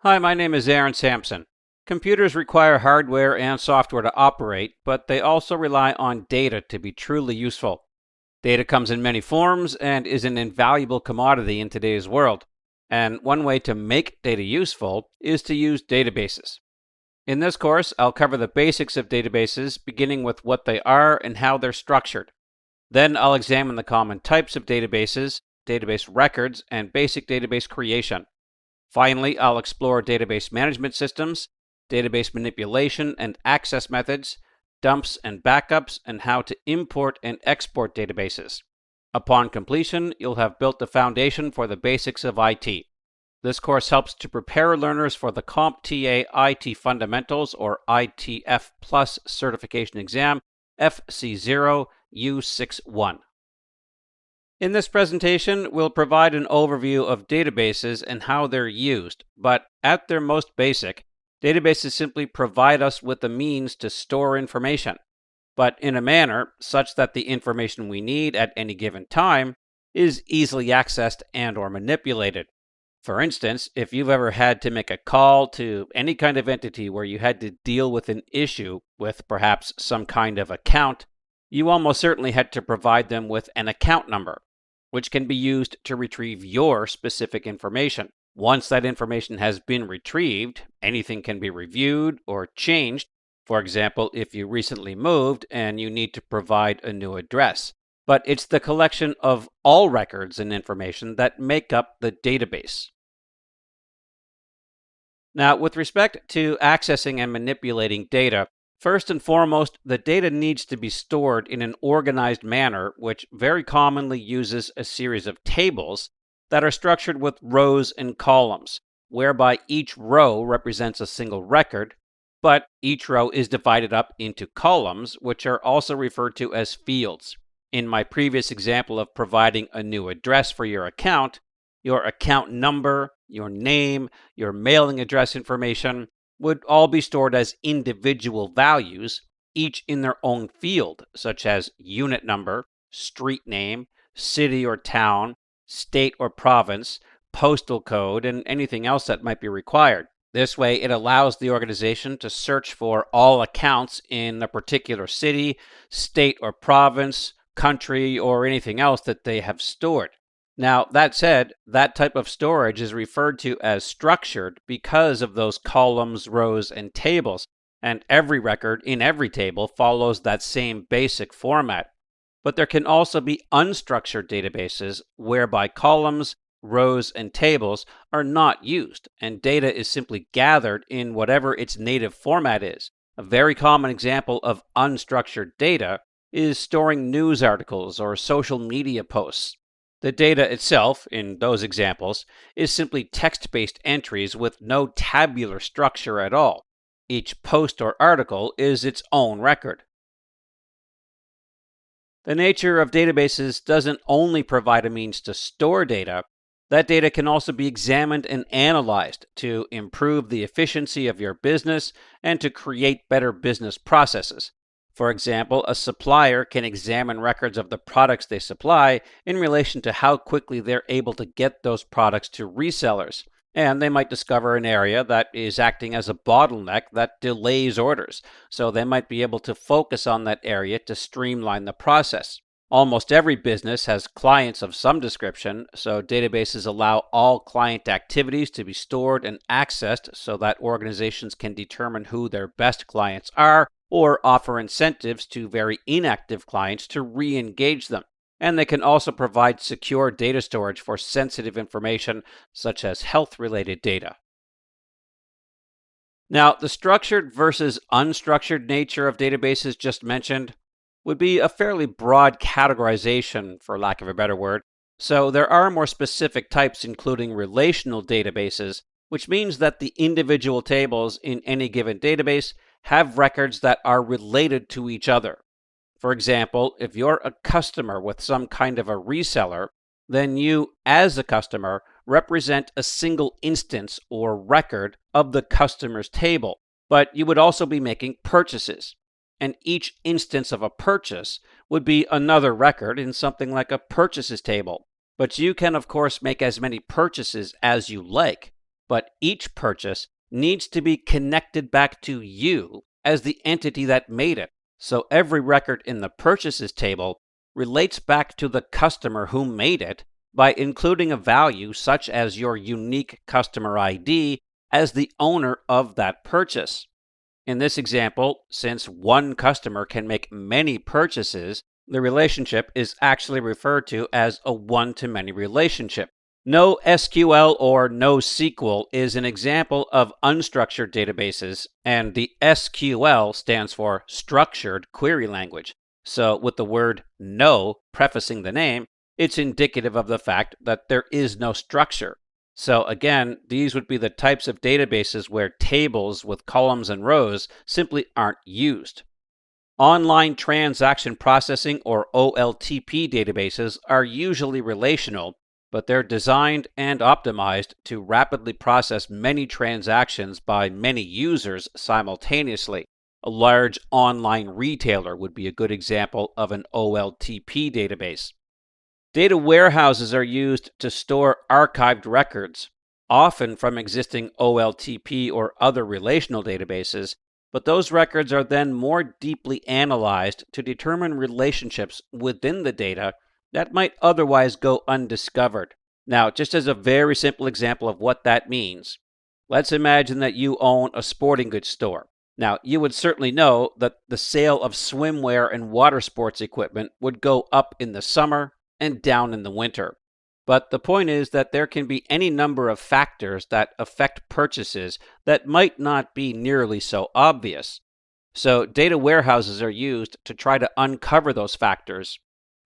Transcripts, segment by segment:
Hi, my name is Aaron Sampson. Computers require hardware and software to operate, but they also rely on data to be truly useful. Data comes in many forms and is an invaluable commodity in today's world. And one way to make data useful is to use databases. In this course, I'll cover the basics of databases, beginning with what they are and how they're structured. Then I'll examine the common types of databases, database records, and basic database creation. Finally, I'll explore database management systems, database manipulation and access methods, dumps and backups, and how to import and export databases. Upon completion, you'll have built the foundation for the basics of IT. This course helps to prepare learners for the CompTIA IT Fundamentals or ITF Plus certification exam, FC0 U61. In this presentation, we'll provide an overview of databases and how they're used, but at their most basic, databases simply provide us with the means to store information, but in a manner such that the information we need at any given time is easily accessed and/or manipulated. For instance, if you've ever had to make a call to any kind of entity where you had to deal with an issue with perhaps some kind of account, you almost certainly had to provide them with an account number, which can be used to retrieve your specific information. Once that information has been retrieved, anything can be reviewed or changed. For example, if you recently moved and you need to provide a new address. But it's the collection of all records and information that make up the database. Now, with respect to accessing and manipulating data, first and foremost, the data needs to be stored in an organized manner, which very commonly uses a series of tables that are structured with rows and columns, whereby each row represents a single record, but each row is divided up into columns, which are also referred to as fields. In my previous example of providing a new address for your account number, your name, your mailing address information would all be stored as individual values, each in their own field, such as unit number, street name, city or town, state or province, postal code, and anything else that might be required. This way, it allows the organization to search for all accounts in a particular city, state or province, country, or anything else that they have stored. Now, that said, that type of storage is referred to as structured because of those columns, rows, and tables, and every record in every table follows that same basic format. But there can also be unstructured databases whereby columns, rows, and tables are not used, and data is simply gathered in whatever its native format is. A very common example of unstructured data is storing news articles or social media posts. The data itself, in those examples, is simply text-based entries with no tabular structure at all. Each post or article is its own record. The nature of databases doesn't only provide a means to store data, that data can also be examined and analyzed to improve the efficiency of your business and to create better business processes. For example, a supplier can examine records of the products they supply in relation to how quickly they're able to get those products to resellers. And they might discover an area that is acting as a bottleneck that delays orders, so they might be able to focus on that area to streamline the process. Almost every business has clients of some description, so databases allow all client activities to be stored and accessed so that organizations can determine who their best clients are or offer incentives to very inactive clients to re-engage them. And they can also provide secure data storage for sensitive information such as health-related data. Now, the structured versus unstructured nature of databases just mentioned would be a fairly broad categorization, for lack of a better word. So there are more specific types, including relational databases, which means that the individual tables in any given database have records that are related to each other. For example, if you're a customer with some kind of a reseller, then you, as a customer, represent a single instance or record of the customer's table, but you would also be making purchases. And each instance of a purchase would be another record in something like a purchases table. But you can, of course, make as many purchases as you like. but each purchase needs to be connected back to you as the entity that made it. So every record in the purchases table relates back to the customer who made it by including a value such as your unique customer ID as the owner of that purchase. In this example, since one customer can make many purchases, the relationship is actually referred to as a one-to-many relationship. NoSQL or NoSQL is an example of unstructured databases, and the SQL stands for Structured Query Language. So with the word no prefacing the name, it's indicative of the fact that there is no structure. So again, these would be the types of databases where tables with columns and rows simply aren't used. Online transaction processing or OLTP databases are usually relational, but they're designed and optimized to rapidly process many transactions by many users simultaneously. A large online retailer would be a good example of an OLTP database. Data warehouses are used to store archived records, often from existing OLTP or other relational databases, but those records are then more deeply analyzed to determine relationships within the data that might otherwise go undiscovered. Now, just as a very simple example of what that means, let's imagine that you own a sporting goods store. Now, you would certainly know that the sale of swimwear and water sports equipment would go up in the summer and down in the winter. But the point is that there can be any number of factors that affect purchases that might not be nearly so obvious. So data warehouses are used to try to uncover those factors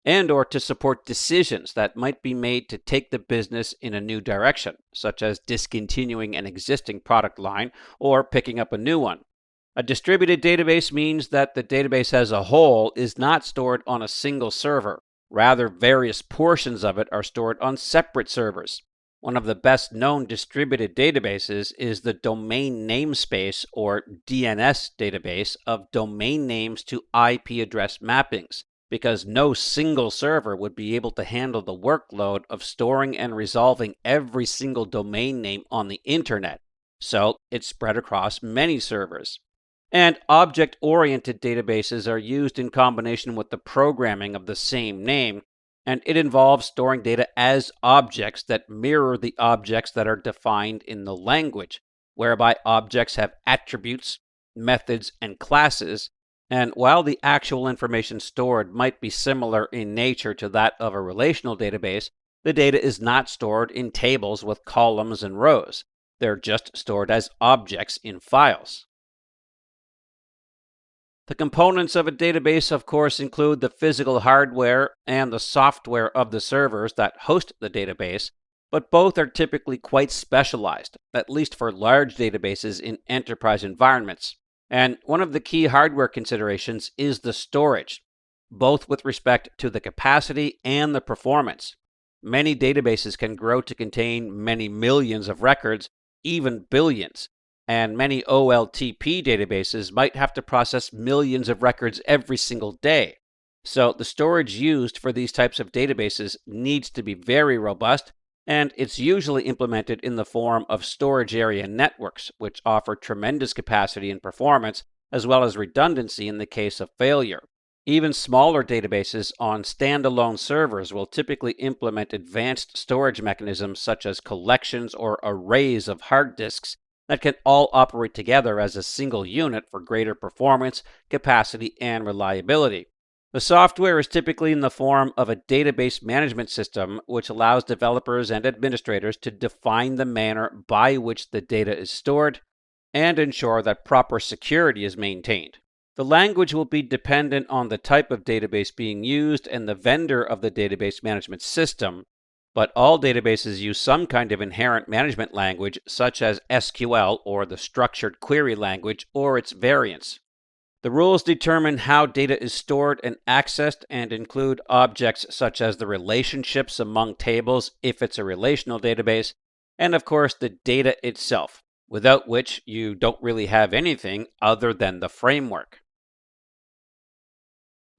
and or to support decisions that might be made to take the business in a new direction, such as discontinuing an existing product line or picking up a new one. A distributed database means that the database as a whole is not stored on a single server. Rather, various portions of it are stored on separate servers. One of the best known distributed databases is the Domain Namespace or DNS database of domain names to IP address mappings, because no single server would be able to handle the workload of storing and resolving every single domain name on the internet. So it's spread across many servers. And object-oriented databases are used in combination with the programming of the same name, and it involves storing data as objects that mirror the objects that are defined in the language, whereby objects have attributes, methods, and classes, and while the actual information stored might be similar in nature to that of a relational database, the data is not stored in tables with columns and rows. They're just stored as objects in files. The components of a database, of course, include the physical hardware and the software of the servers that host the database, but both are typically quite specialized, at least for large databases in enterprise environments. And one of the key hardware considerations is the storage, both with respect to the capacity and the performance. Many databases can grow to contain many millions of records, even billions. And many OLTP databases might have to process millions of records every single day. So the storage used for these types of databases needs to be very robust, and it's usually implemented in the form of storage area networks, which offer tremendous capacity and performance, as well as redundancy in the case of failure. Even smaller databases on standalone servers will typically implement advanced storage mechanisms such as collections or arrays of hard disks that can all operate together as a single unit for greater performance, capacity, and reliability. The software is typically in the form of a database management system, which allows developers and administrators to define the manner by which the data is stored and ensure that proper security is maintained. The language will be dependent on the type of database being used and the vendor of the database management system, but all databases use some kind of inherent management language, such as SQL or the Structured Query Language or its variants. The rules determine how data is stored and accessed and include objects such as the relationships among tables if it's a relational database, and of course the data itself, without which you don't really have anything other than the framework.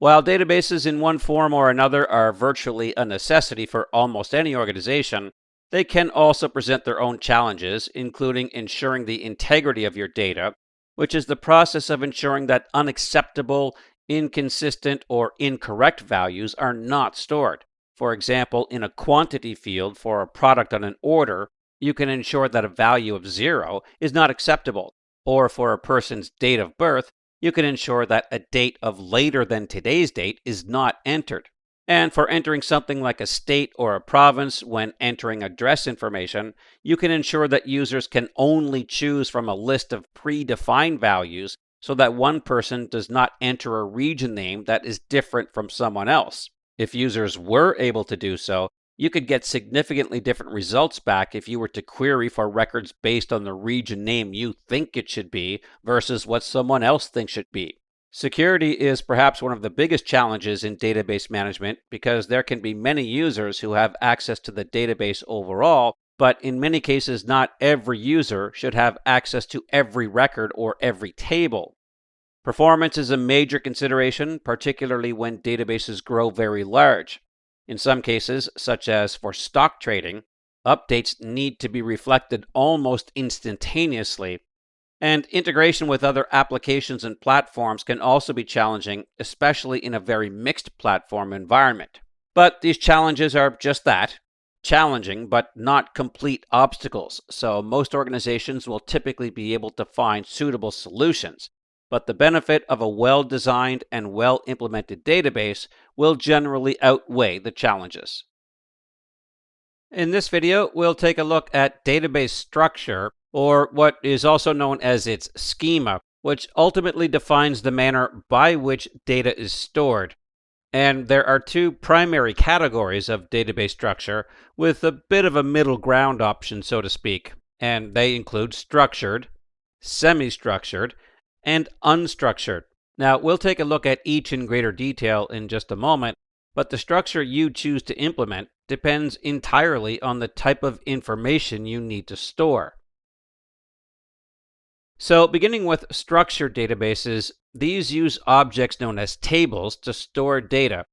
While databases in one form or another are virtually a necessity for almost any organization, They can also present their own challenges, including ensuring the integrity of your data, which is the process of ensuring that unacceptable, inconsistent, or incorrect values are not stored. For example, in a quantity field for a product on an order, you can ensure that a value of 0 is not acceptable. Or for a person's date of birth, you can ensure that a date of later than today's date is not entered. And for entering something like a state or a province when entering address information, you can ensure that users can only choose from a list of predefined values so that one person does not enter a region name that is different from someone else. If users were able to do so, you could get significantly different results back if you were to query for records based on the region name you think it should be versus what someone else thinks it should be. Security is perhaps one of the biggest challenges in database management because there can be many users who have access to the database overall, but in many cases, not every user should have access to every record or every table. Performance is a major consideration, particularly when databases grow very large. In some cases, such as for stock trading, updates need to be reflected almost instantaneously, and integration with other applications and platforms can also be challenging, especially in a very mixed platform environment. But these challenges are just that, challenging, but not complete obstacles. So most organizations will typically be able to find suitable solutions. But the benefit of a well-designed and well-implemented database will generally outweigh the challenges. In this video, we'll take a look at database structure, or what is also known as its schema, which ultimately defines the manner by which data is stored. And there are two primary categories of database structure, with a bit of a middle ground option, so to speak. And they include structured, semi-structured, and unstructured. Now, we'll take a look at each in greater detail in just a moment, but the structure you choose to implement depends entirely on the type of information you need to store. So, beginning with structured databases, these use objects known as tables to store data.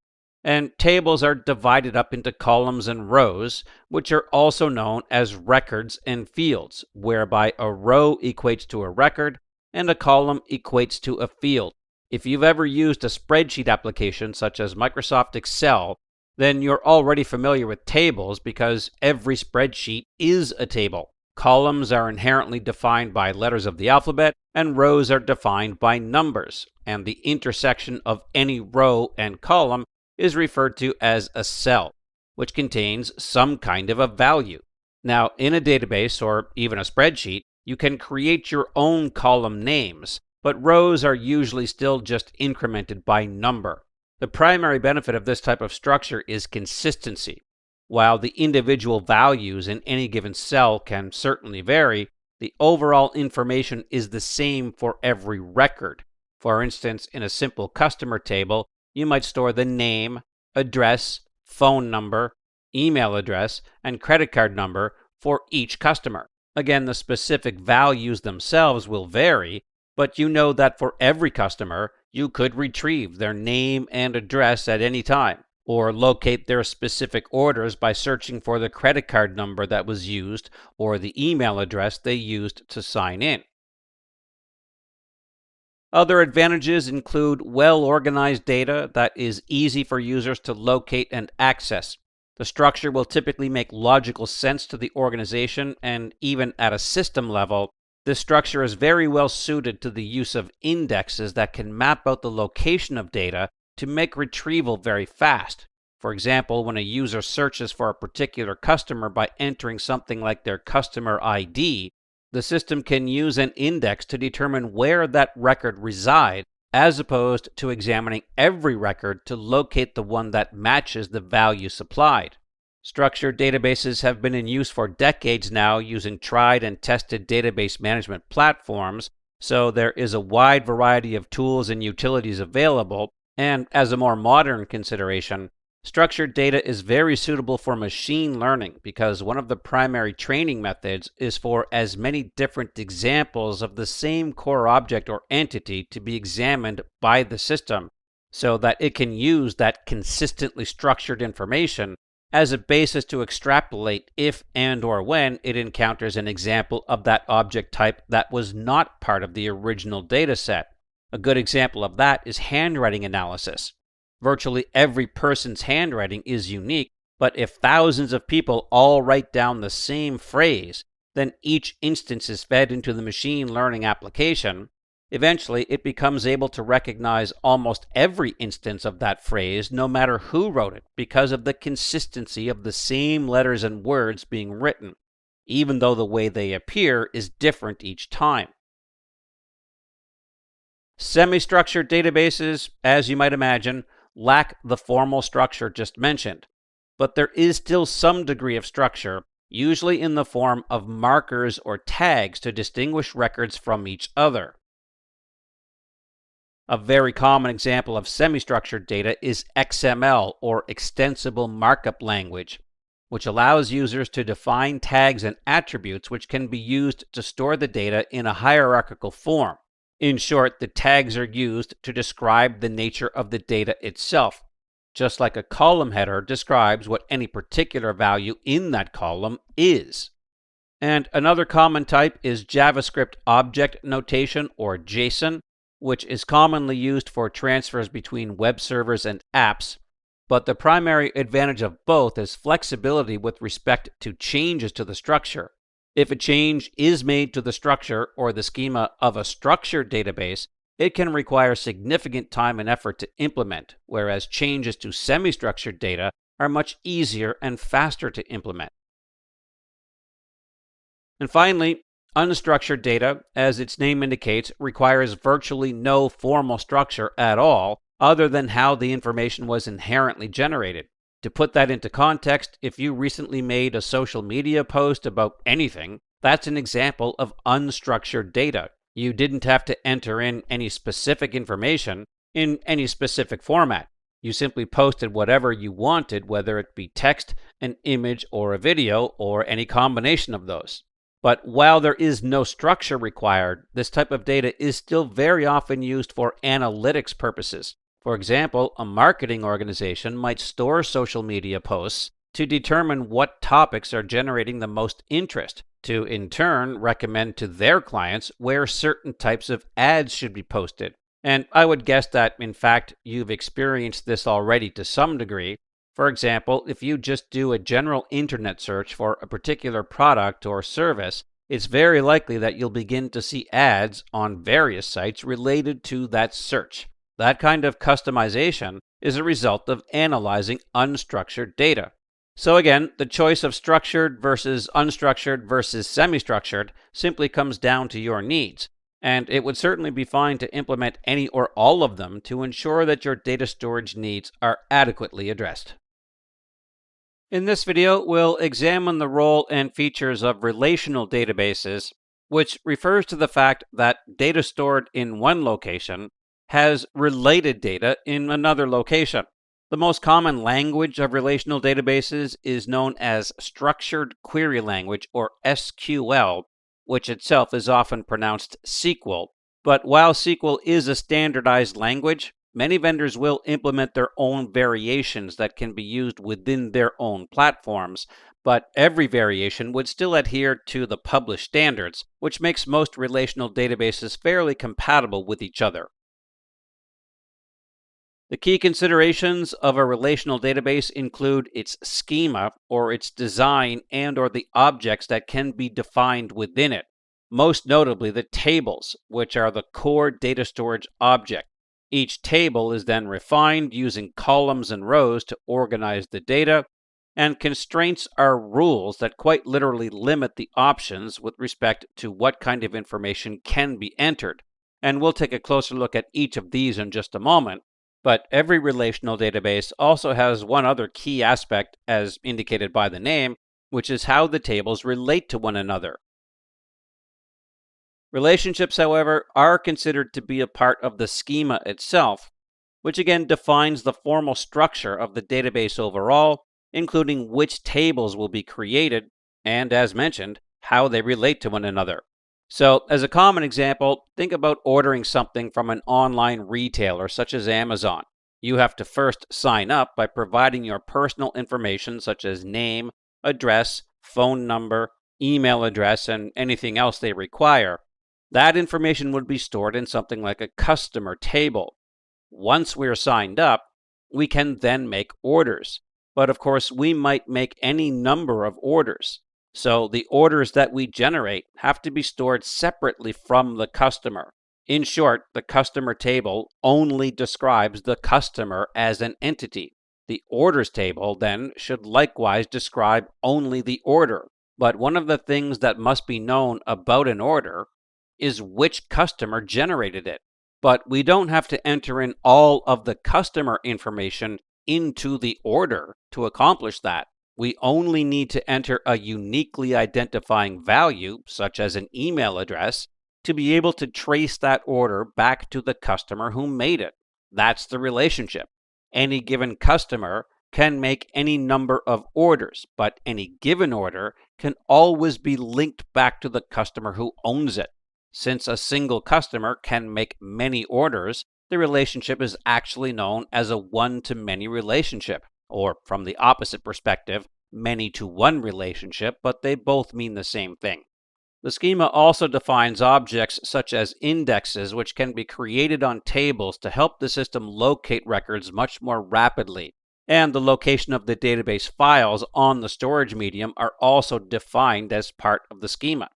And tables are divided up into columns and rows, which are also known as records and fields, whereby a row equates to a record and a column equates to a field. If you've ever used a spreadsheet application such as Microsoft Excel, then you're already familiar with tables because every spreadsheet is a table. Columns are inherently defined by letters of the alphabet, and rows are defined by numbers, and the intersection of any row and column is referred to as a cell, which contains some kind of a value. Now, in a database or even a spreadsheet, you can create your own column names, but rows are usually still just incremented by number. The primary benefit of this type of structure is consistency. While the individual values in any given cell can certainly vary, the overall information is the same for every record. For instance, in a simple customer table, you might store the name, address, phone number, email address, and credit card number for each customer. Again, the specific values themselves will vary, but you know that for every customer, you could retrieve their name and address at any time, or locate their specific orders by searching for the credit card number that was used or the email address they used to sign in. Other advantages include well-organized data that is easy for users to locate and access. The structure will typically make logical sense to the organization, and even at a system level, this structure is very well suited to the use of indexes that can map out the location of data to make retrieval very fast. For example, when a user searches for a particular customer by entering something like their customer ID, the system can use an index to determine where that record resides, as opposed to examining every record to locate the one that matches the value supplied. Structured databases have been in use for decades now using tried and tested database management platforms, so there is a wide variety of tools and utilities available, and as a more modern consideration, structured data is very suitable for machine learning because one of the primary training methods is for as many different examples of the same core object or entity to be examined by the system so that it can use that consistently structured information as a basis to extrapolate if and or when it encounters an example of that object type that was not part of the original data set. A good example of that is handwriting analysis. Virtually every person's handwriting is unique, but if thousands of people all write down the same phrase, then each instance is fed into the machine learning application. Eventually, it becomes able to recognize almost every instance of that phrase, no matter who wrote it, because of the consistency of the same letters and words being written, even though the way they appear is different each time. Semi-structured databases, as you might imagine, lack the formal structure just mentioned, but there is still some degree of structure, usually in the form of markers or tags to distinguish records from each other. A very common example of semi-structured data is XML, or Extensible Markup Language, which allows users to define tags and attributes which can be used to store the data in a hierarchical form. In short, the tags are used to describe the nature of the data itself, just like a column header describes what any particular value in that column is. And another common type is JavaScript Object Notation, or JSON, which is commonly used for transfers between web servers and apps, but the primary advantage of both is flexibility with respect to changes to the structure. If a change is made to the structure or the schema of a structured database, it can require significant time and effort to implement, whereas changes to semi-structured data are much easier and faster to implement. And finally, unstructured data, as its name indicates, requires virtually no formal structure at all, other than how the information was inherently generated. To put that into context, if you recently made a social media post about anything, that's an example of unstructured data. You didn't have to enter in any specific information in any specific format. You simply posted whatever you wanted, whether it be text, an image, or a video, or any combination of those. But while there is no structure required, this type of data is still very often used for analytics purposes. For example, a marketing organization might store social media posts to determine what topics are generating the most interest, to in turn recommend to their clients where certain types of ads should be posted. And I would guess that, in fact, you've experienced this already to some degree. For example, if you just do a general internet search for a particular product or service, it's very likely that you'll begin to see ads on various sites related to that search. That kind of customization is a result of analyzing unstructured data. So again, the choice of structured versus unstructured versus semi-structured simply comes down to your needs, and it would certainly be fine to implement any or all of them to ensure that your data storage needs are adequately addressed. In this video, we'll examine the role and features of relational databases, which refers to the fact that data stored in one location has related data in another location. The most common language of relational databases is known as Structured Query Language, or SQL, which itself is often pronounced SQL. But while SQL is a standardized language, many vendors will implement their own variations that can be used within their own platforms, but every variation would still adhere to the published standards, which makes most relational databases fairly compatible with each other. The key considerations of a relational database include its schema, or its design, and or the objects that can be defined within it. Most notably, the tables, which are the core data storage object. Each table is then refined using columns and rows to organize the data, and constraints are rules that quite literally limit the options with respect to what kind of information can be entered. And we'll take a closer look at each of these in just a moment. But every relational database also has one other key aspect, as indicated by the name, which is how the tables relate to one another. Relationships, however, are considered to be a part of the schema itself, which again defines the formal structure of the database overall, including which tables will be created, and as mentioned, how they relate to one another. So, as a common example, think about ordering something from an online retailer such as Amazon. You have to first sign up by providing your personal information such as name, address, phone number, email address, and anything else they require. That information would be stored in something like a customer table. Once we're signed up, we can then make orders. But of course, we might make any number of orders. So the orders that we generate have to be stored separately from the customer. In short, the customer table only describes the customer as an entity. The orders table then should likewise describe only the order. But one of the things that must be known about an order is which customer generated it. But we don't have to enter in all of the customer information into the order to accomplish that. We only need to enter a uniquely identifying value, such as an email address, to be able to trace that order back to the customer who made it. That's the relationship. Any given customer can make any number of orders, but any given order can always be linked back to the customer who owns it. Since a single customer can make many orders, the relationship is actually known as a one-to-many relationship, or from the opposite perspective, many-to-one relationship, but they both mean the same thing. The schema also defines objects such as indexes, which can be created on tables to help the system locate records much more rapidly. And the location of the database files on the storage medium are also defined as part of the schema.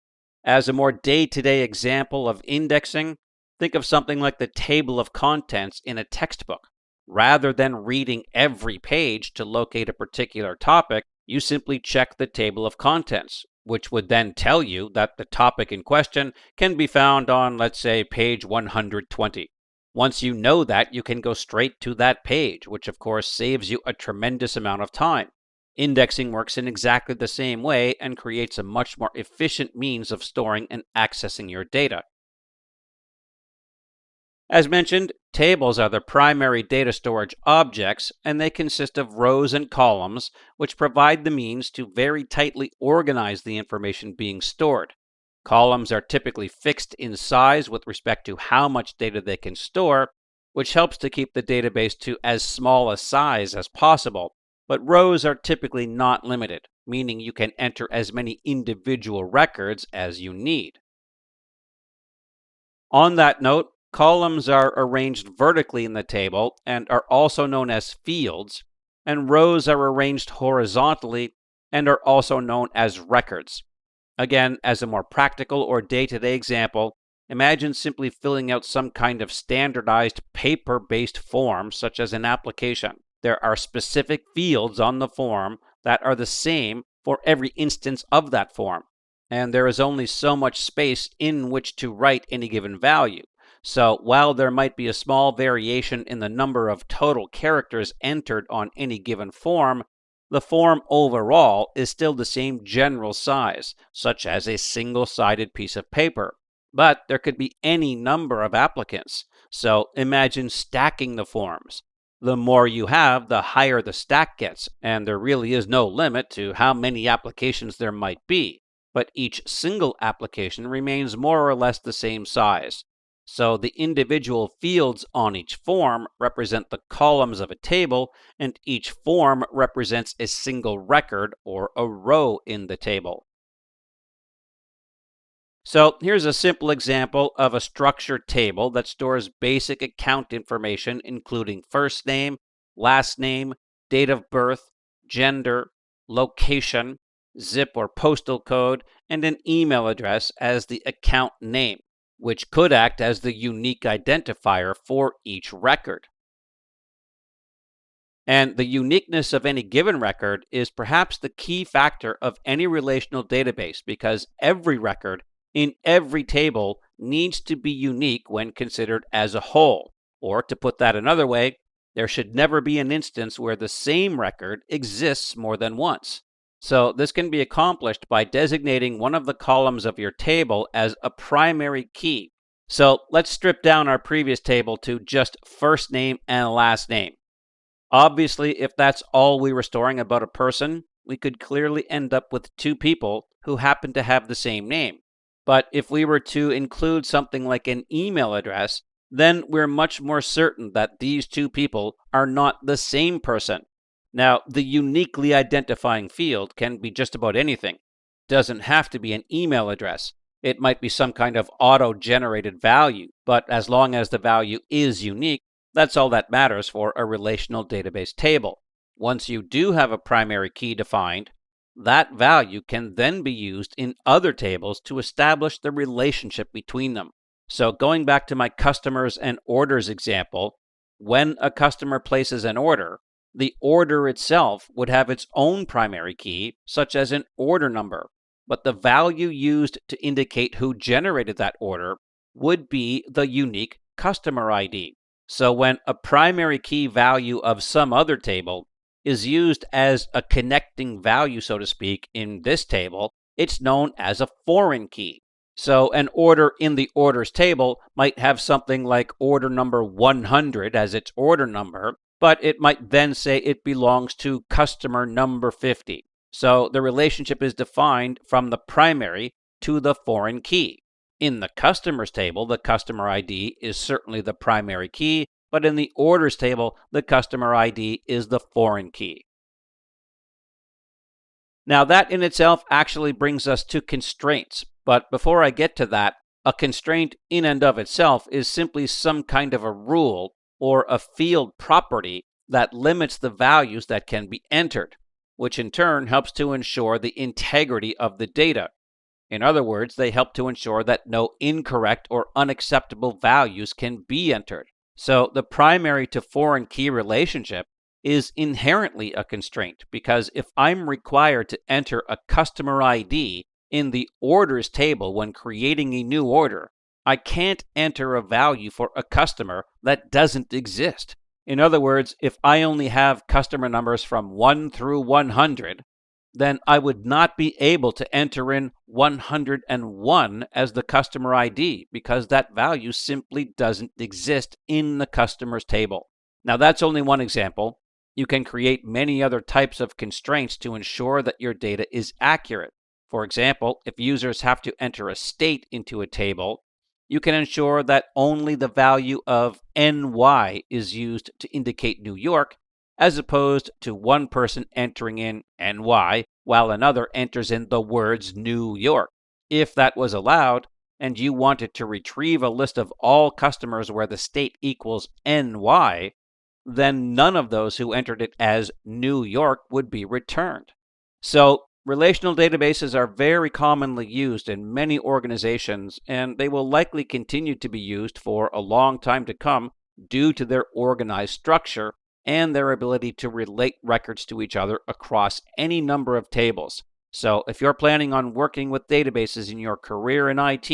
As a more day-to-day example of indexing, think of something like the table of contents in a textbook. Rather than reading every page to locate a particular topic, you simply check the table of contents, which would then tell you that the topic in question can be found on, let's say, page 120. Once you know that, you can go straight to that page, which of course saves you a tremendous amount of time. Indexing works in exactly the same way and creates a much more efficient means of storing and accessing your data. As mentioned, tables are the primary data storage objects, and they consist of rows and columns, which provide the means to very tightly organize the information being stored. Columns are typically fixed in size with respect to how much data they can store, which helps to keep the database to as small a size as possible. But rows are typically not limited, meaning you can enter as many individual records as you need. On that note, columns are arranged vertically in the table and are also known as fields, and rows are arranged horizontally and are also known as records. Again, as a more practical or day-to-day example, imagine simply filling out some kind of standardized paper-based form, such as an application. There are specific fields on the form that are the same for every instance of that form, and there is only so much space in which to write any given value. So while there might be a small variation in the number of total characters entered on any given form, the form overall is still the same general size, such as a single-sided piece of paper. But there could be any number of applicants, so imagine stacking the forms. The more you have, the higher the stack gets, and there really is no limit to how many applications there might be, but each single application remains more or less the same size. So the individual fields on each form represent the columns of a table, and each form represents a single record or a row in the table. So here's a simple example of a structured table that stores basic account information, including first name, last name, date of birth, gender, location, zip or postal code, and an email address as the account name, which could act as the unique identifier for each record. And the uniqueness of any given record is perhaps the key factor of any relational database, because every record in every table needs to be unique when considered as a whole. Or to put that another way, there should never be an instance where the same record exists more than once. So this can be accomplished by designating one of the columns of your table as a primary key. So let's strip down our previous table to just first name and last name. Obviously, if that's all we were storing about a person, we could clearly end up with two people who happen to have the same name. But if we were to include something like an email address, then we're much more certain that these two people are not the same person. Now, the uniquely identifying field can be just about anything. It doesn't have to be an email address. It might be some kind of auto-generated value, but as long as the value is unique, that's all that matters for a relational database table. Once you do have a primary key defined, that value can then be used in other tables to establish the relationship between them. So going back to my customers and orders example, when a customer places an order, the order itself would have its own primary key, such as an order number, but the value used to indicate who generated that order would be the unique customer ID. So when a primary key value of some other table is used as a connecting value, so to speak, in this table, it's known as a foreign key. So an order in the orders table might have something like order number 100 as its order number, but it might then say it belongs to customer number 50. So the relationship is defined from the primary to the foreign key. In the customers table, the customer ID is certainly the primary key, but in the orders table, the customer ID is the foreign key. Now that in itself actually brings us to constraints, but before I get to that, a constraint in and of itself is simply some kind of a rule or a field property that limits the values that can be entered, which in turn helps to ensure the integrity of the data. In other words, they help to ensure that no incorrect or unacceptable values can be entered. So the primary to foreign key relationship is inherently a constraint, because if I'm required to enter a customer ID in the orders table when creating a new order, I can't enter a value for a customer that doesn't exist. In other words, if I only have customer numbers from 1 through 100, then I would not be able to enter in 101 as the customer ID because that value simply doesn't exist in the customers table. Now, that's only one example. You can create many other types of constraints to ensure that your data is accurate. For example, if users have to enter a state into a table, you can ensure that only the value of NY is used to indicate New York, as opposed to one person entering in NY while another enters in the words New York. If that was allowed, and you wanted to retrieve a list of all customers where the state equals NY, then none of those who entered it as New York would be returned. So, relational databases are very commonly used in many organizations, and they will likely continue to be used for a long time to come due to their organized structure and their ability to relate records to each other across any number of tables. So if you're planning on working with databases in your career in IT,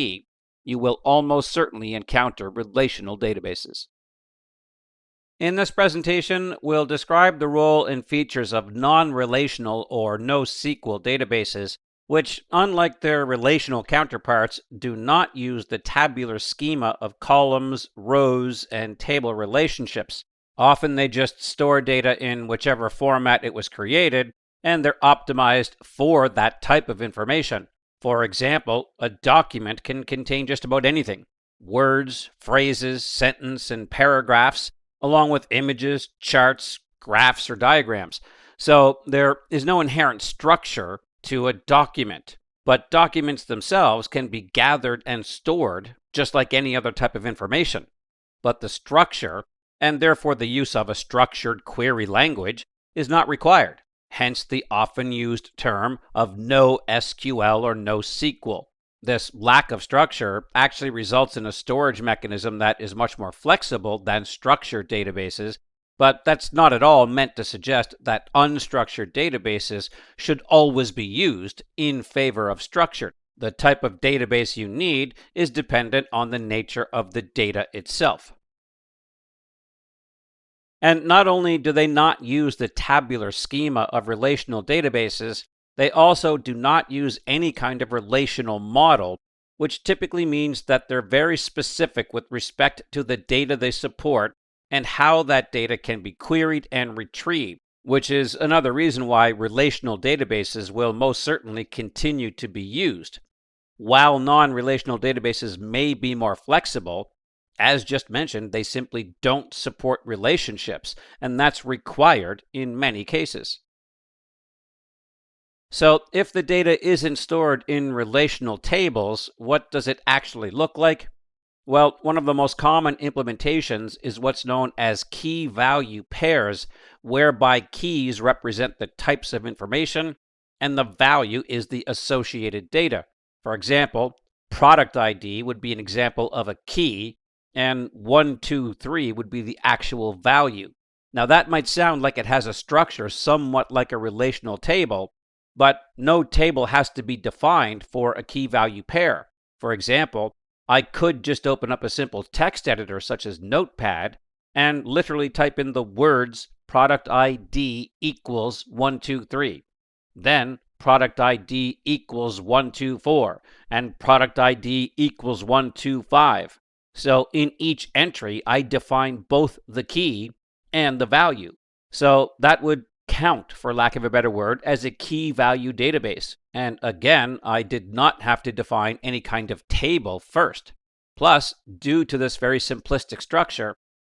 you will almost certainly encounter relational databases. In this presentation, we'll describe the role and features of non-relational or NoSQL databases, which, unlike their relational counterparts, do not use the tabular schema of columns, rows, and table relationships. Often they just store data in whichever format it was created, and they're optimized for that type of information. For example, a document can contain just about anything: words, phrases, sentence, and paragraphs, along with images, charts, graphs, or diagrams. So there is no inherent structure to a document, but documents themselves can be gathered and stored just like any other type of information. But the structure, and therefore the use of a structured query language, is not required. Hence the often used term of NoSQL or NoSQL. This lack of structure actually results in a storage mechanism that is much more flexible than structured databases, but that's not at all meant to suggest that unstructured databases should always be used in favor of structured. The type of database you need is dependent on the nature of the data itself. And not only do they not use the tabular schema of relational databases, they also do not use any kind of relational model, which typically means that they're very specific with respect to the data they support and how that data can be queried and retrieved, which is another reason why relational databases will most certainly continue to be used. While non-relational databases may be more flexible, As just mentioned, they simply don't support relationships, and that's required in many cases. So, if the data isn't stored in relational tables, what does it actually look like? Well, one of the most common implementations is what's known as key value pairs, whereby keys represent the types of information and the value is the associated data. For example, product ID would be an example of a key, and 123 would be the actual value. Now, that might sound like it has a structure somewhat like a relational table, but no table has to be defined for a key value pair. For example, I could just open up a simple text editor such as Notepad and literally type in the words product ID equals 123. Then product ID equals 124 and product ID equals 125. So in each entry, I define both the key and the value. So that would count, for lack of a better word, as a key value database. And again, I did not have to define any kind of table first. Plus, due to this very simplistic structure,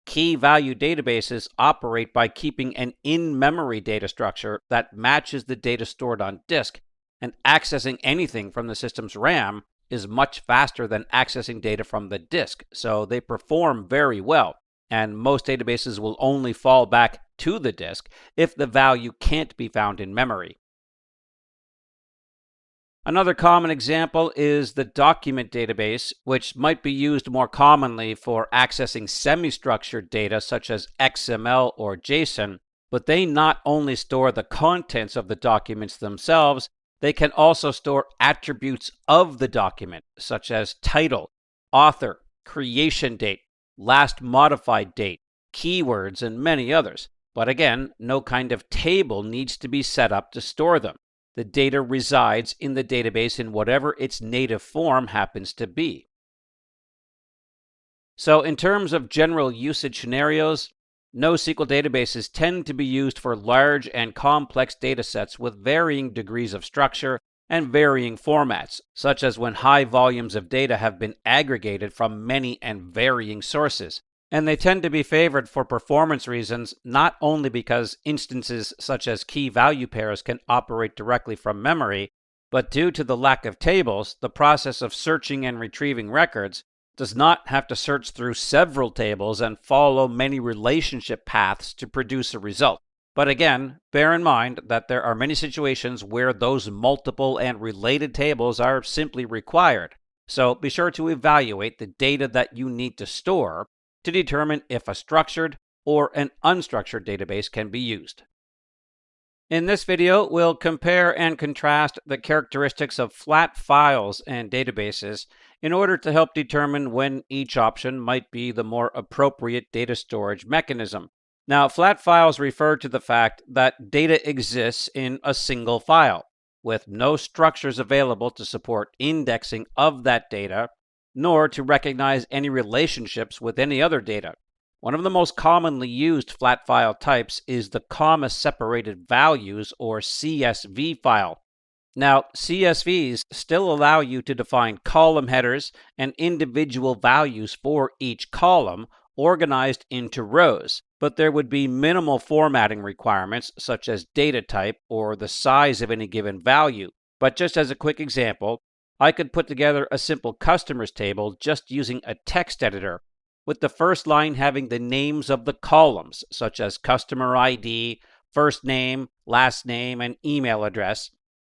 key value databases operate by keeping an in-memory data structure that matches the data stored on disk, and accessing anything from the system's RAM is much faster than accessing data from the disk, so they perform very well. And most databases will only fall back to the disk if the value can't be found in memory. Another common example is the document database, which might be used more commonly for accessing semi-structured data such as XML or JSON, but they not only store the contents of the documents themselves, they can also store attributes of the document, such as title, author, creation date, last modified date, keywords, and many others. But again, no kind of table needs to be set up to store them. The data resides in the database in whatever its native form happens to be. So in terms of general usage scenarios, NoSQL databases tend to be used for large and complex data sets with varying degrees of structure and varying formats, such as when high volumes of data have been aggregated from many and varying sources. And they tend to be favored for performance reasons, not only because instances such as key value pairs can operate directly from memory, but due to the lack of tables, the process of searching and retrieving records does not have to search through several tables and follow many relationship paths to produce a result. But again, bear in mind that there are many situations where those multiple and related tables are simply required. So be sure to evaluate the data that you need to store to determine if a structured or an unstructured database can be used. In this video, we'll compare and contrast the characteristics of flat files and databases in order to help determine when each option might be the more appropriate data storage mechanism. Now, flat files refer to the fact that data exists in a single file, with no structures available to support indexing of that data, nor to recognize any relationships with any other data. One of the most commonly used flat file types is the comma-separated values, or CSV file. Now, CSVs still allow you to define column headers and individual values for each column, organized into rows, but there would be minimal formatting requirements such as data type or the size of any given value. But just as a quick example, I could put together a simple customers table just using a text editor, with the first line having the names of the columns, such as customer ID, first name, last name, and email address,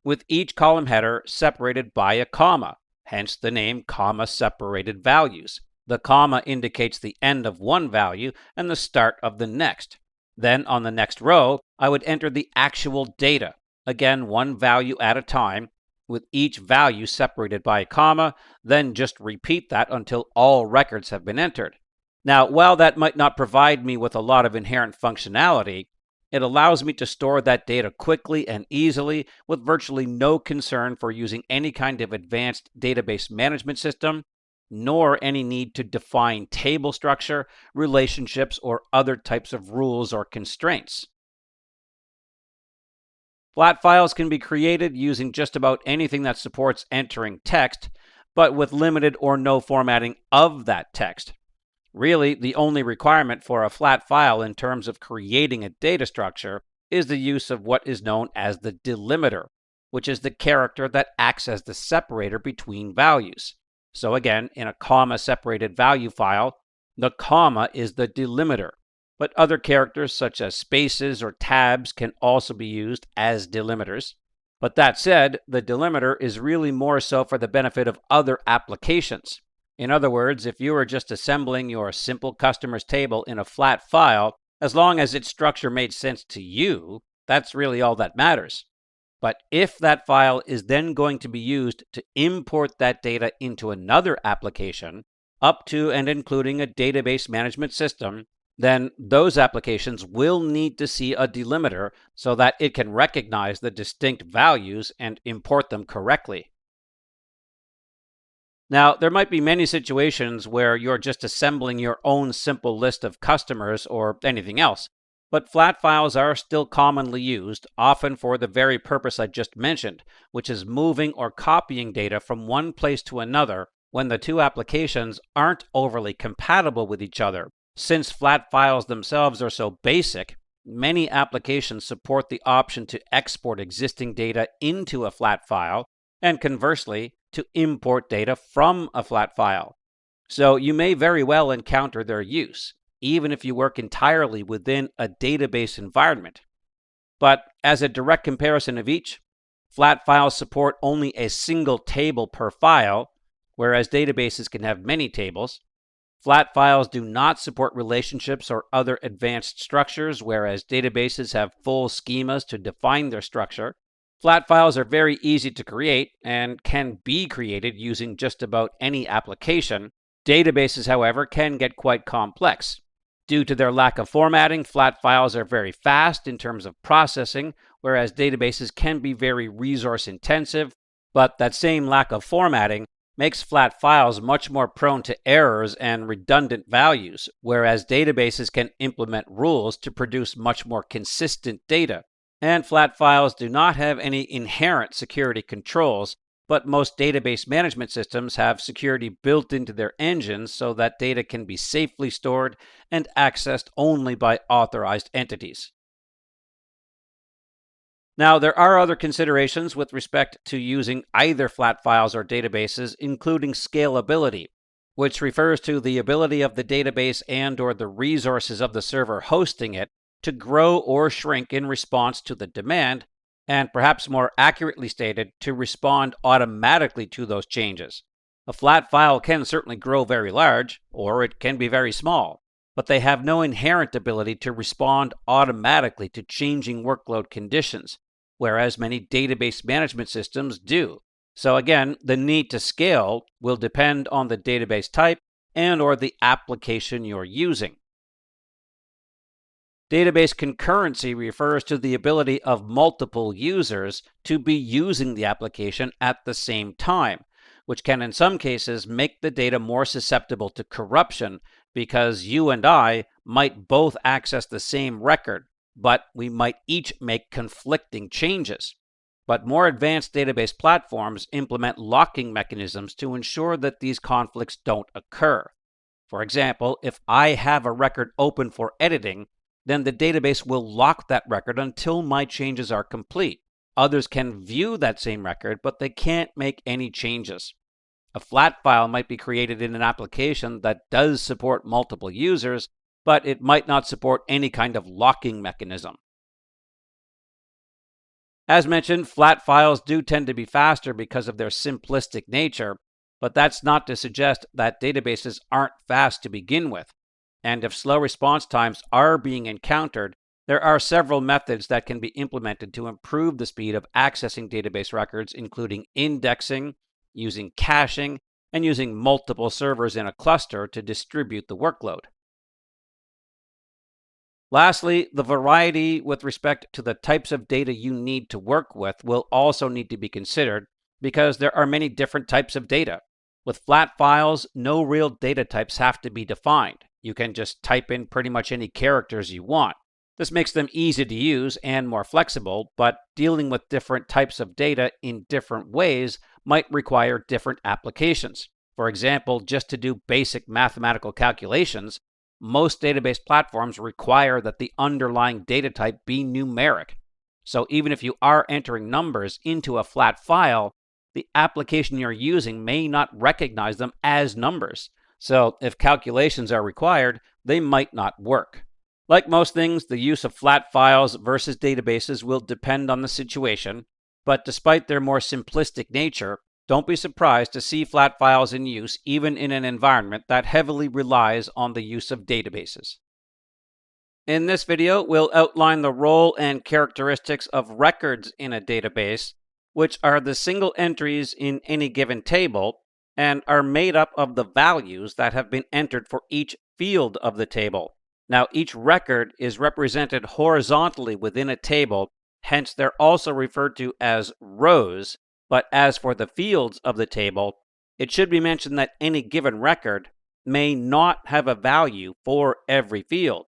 with each column header separated by a comma, hence the name comma-separated values. The comma indicates the end of one value and the start of the next. Then on the next row, I would enter the actual data, again one value at a time, with each value separated by a comma, then just repeat that until all records have been entered. Now, while that might not provide me with a lot of inherent functionality, it allows me to store that data quickly and easily with virtually no concern for using any kind of advanced database management system, nor any need to define table structure, relationships, or other types of rules or constraints. Flat files can be created using just about anything that supports entering text, but with limited or no formatting of that text. Really, the only requirement for a flat file in terms of creating a data structure is the use of what is known as the delimiter, which is the character that acts as the separator between values. So again, in a comma-separated value file, the comma is the delimiter, but other characters such as spaces or tabs can also be used as delimiters. But that said, the delimiter is really more so for the benefit of other applications. In other words, if you are just assembling your simple customers table in a flat file, as long as its structure made sense to you, that's really all that matters. But if that file is then going to be used to import that data into another application, up to and including a database management system, then those applications will need to see a delimiter so that it can recognize the distinct values and import them correctly. Now, there might be many situations where you're just assembling your own simple list of customers or anything else, but flat files are still commonly used, often for the very purpose I just mentioned, which is moving or copying data from one place to another when the two applications aren't overly compatible with each other. Since flat files themselves are so basic, many applications support the option to export existing data into a flat file, and conversely, to import data from a flat file. So you may very well encounter their use, even if you work entirely within a database environment. But as a direct comparison of each, flat files support only a single table per file, whereas databases can have many tables. Flat files do not support relationships or other advanced structures, whereas databases have full schemas to define their structure. Flat files are very easy to create and can be created using just about any application. Databases, however, can get quite complex. Due to their lack of formatting, flat files are very fast in terms of processing, whereas databases can be very resource intensive. But that same lack of formatting makes flat files much more prone to errors and redundant values, whereas databases can implement rules to produce much more consistent data. And flat files do not have any inherent security controls, but most database management systems have security built into their engines so that data can be safely stored and accessed only by authorized entities. Now, there are other considerations with respect to using either flat files or databases, including scalability, which refers to the ability of the database and/or the resources of the server hosting it to grow or shrink in response to the demand, and perhaps more accurately stated, to respond automatically to those changes. A flat file can certainly grow very large, or it can be very small, but they have no inherent ability to respond automatically to changing workload conditions, whereas many database management systems do. So again, the need to scale will depend on the database type and/or the application you're using. Database concurrency refers to the ability of multiple users to be using the application at the same time, which can in some cases make the data more susceptible to corruption because you and I might both access the same record, but we might each make conflicting changes. But more advanced database platforms implement locking mechanisms to ensure that these conflicts don't occur. For example, if I have a record open for editing, then the database will lock that record until my changes are complete. Others can view that same record, but they can't make any changes. A flat file might be created in an application that does support multiple users, but it might not support any kind of locking mechanism. As mentioned, flat files do tend to be faster because of their simplistic nature, but that's not to suggest that databases aren't fast to begin with. And if slow response times are being encountered, there are several methods that can be implemented to improve the speed of accessing database records, including indexing, using caching, and using multiple servers in a cluster to distribute the workload. Lastly, the variety with respect to the types of data you need to work with will also need to be considered because there are many different types of data. With flat files, no real data types have to be defined. You can just type in pretty much any characters you want. This makes them easy to use and more flexible, but dealing with different types of data in different ways might require different applications. For example, just to do basic mathematical calculations, most database platforms require that the underlying data type be numeric. So even if you are entering numbers into a flat file, the application you're using may not recognize them as numbers. So if calculations are required, they might not work. Like most things, the use of flat files versus databases will depend on the situation, but despite their more simplistic nature, don't be surprised to see flat files in use even in an environment that heavily relies on the use of databases. In this video, we'll outline the role and characteristics of records in a database, which are the single entries in any given table and are made up of the values that have been entered for each field of the table. Now, each record is represented horizontally within a table, hence they're also referred to as rows. But as for the fields of the table, it should be mentioned that any given record may not have a value for every field.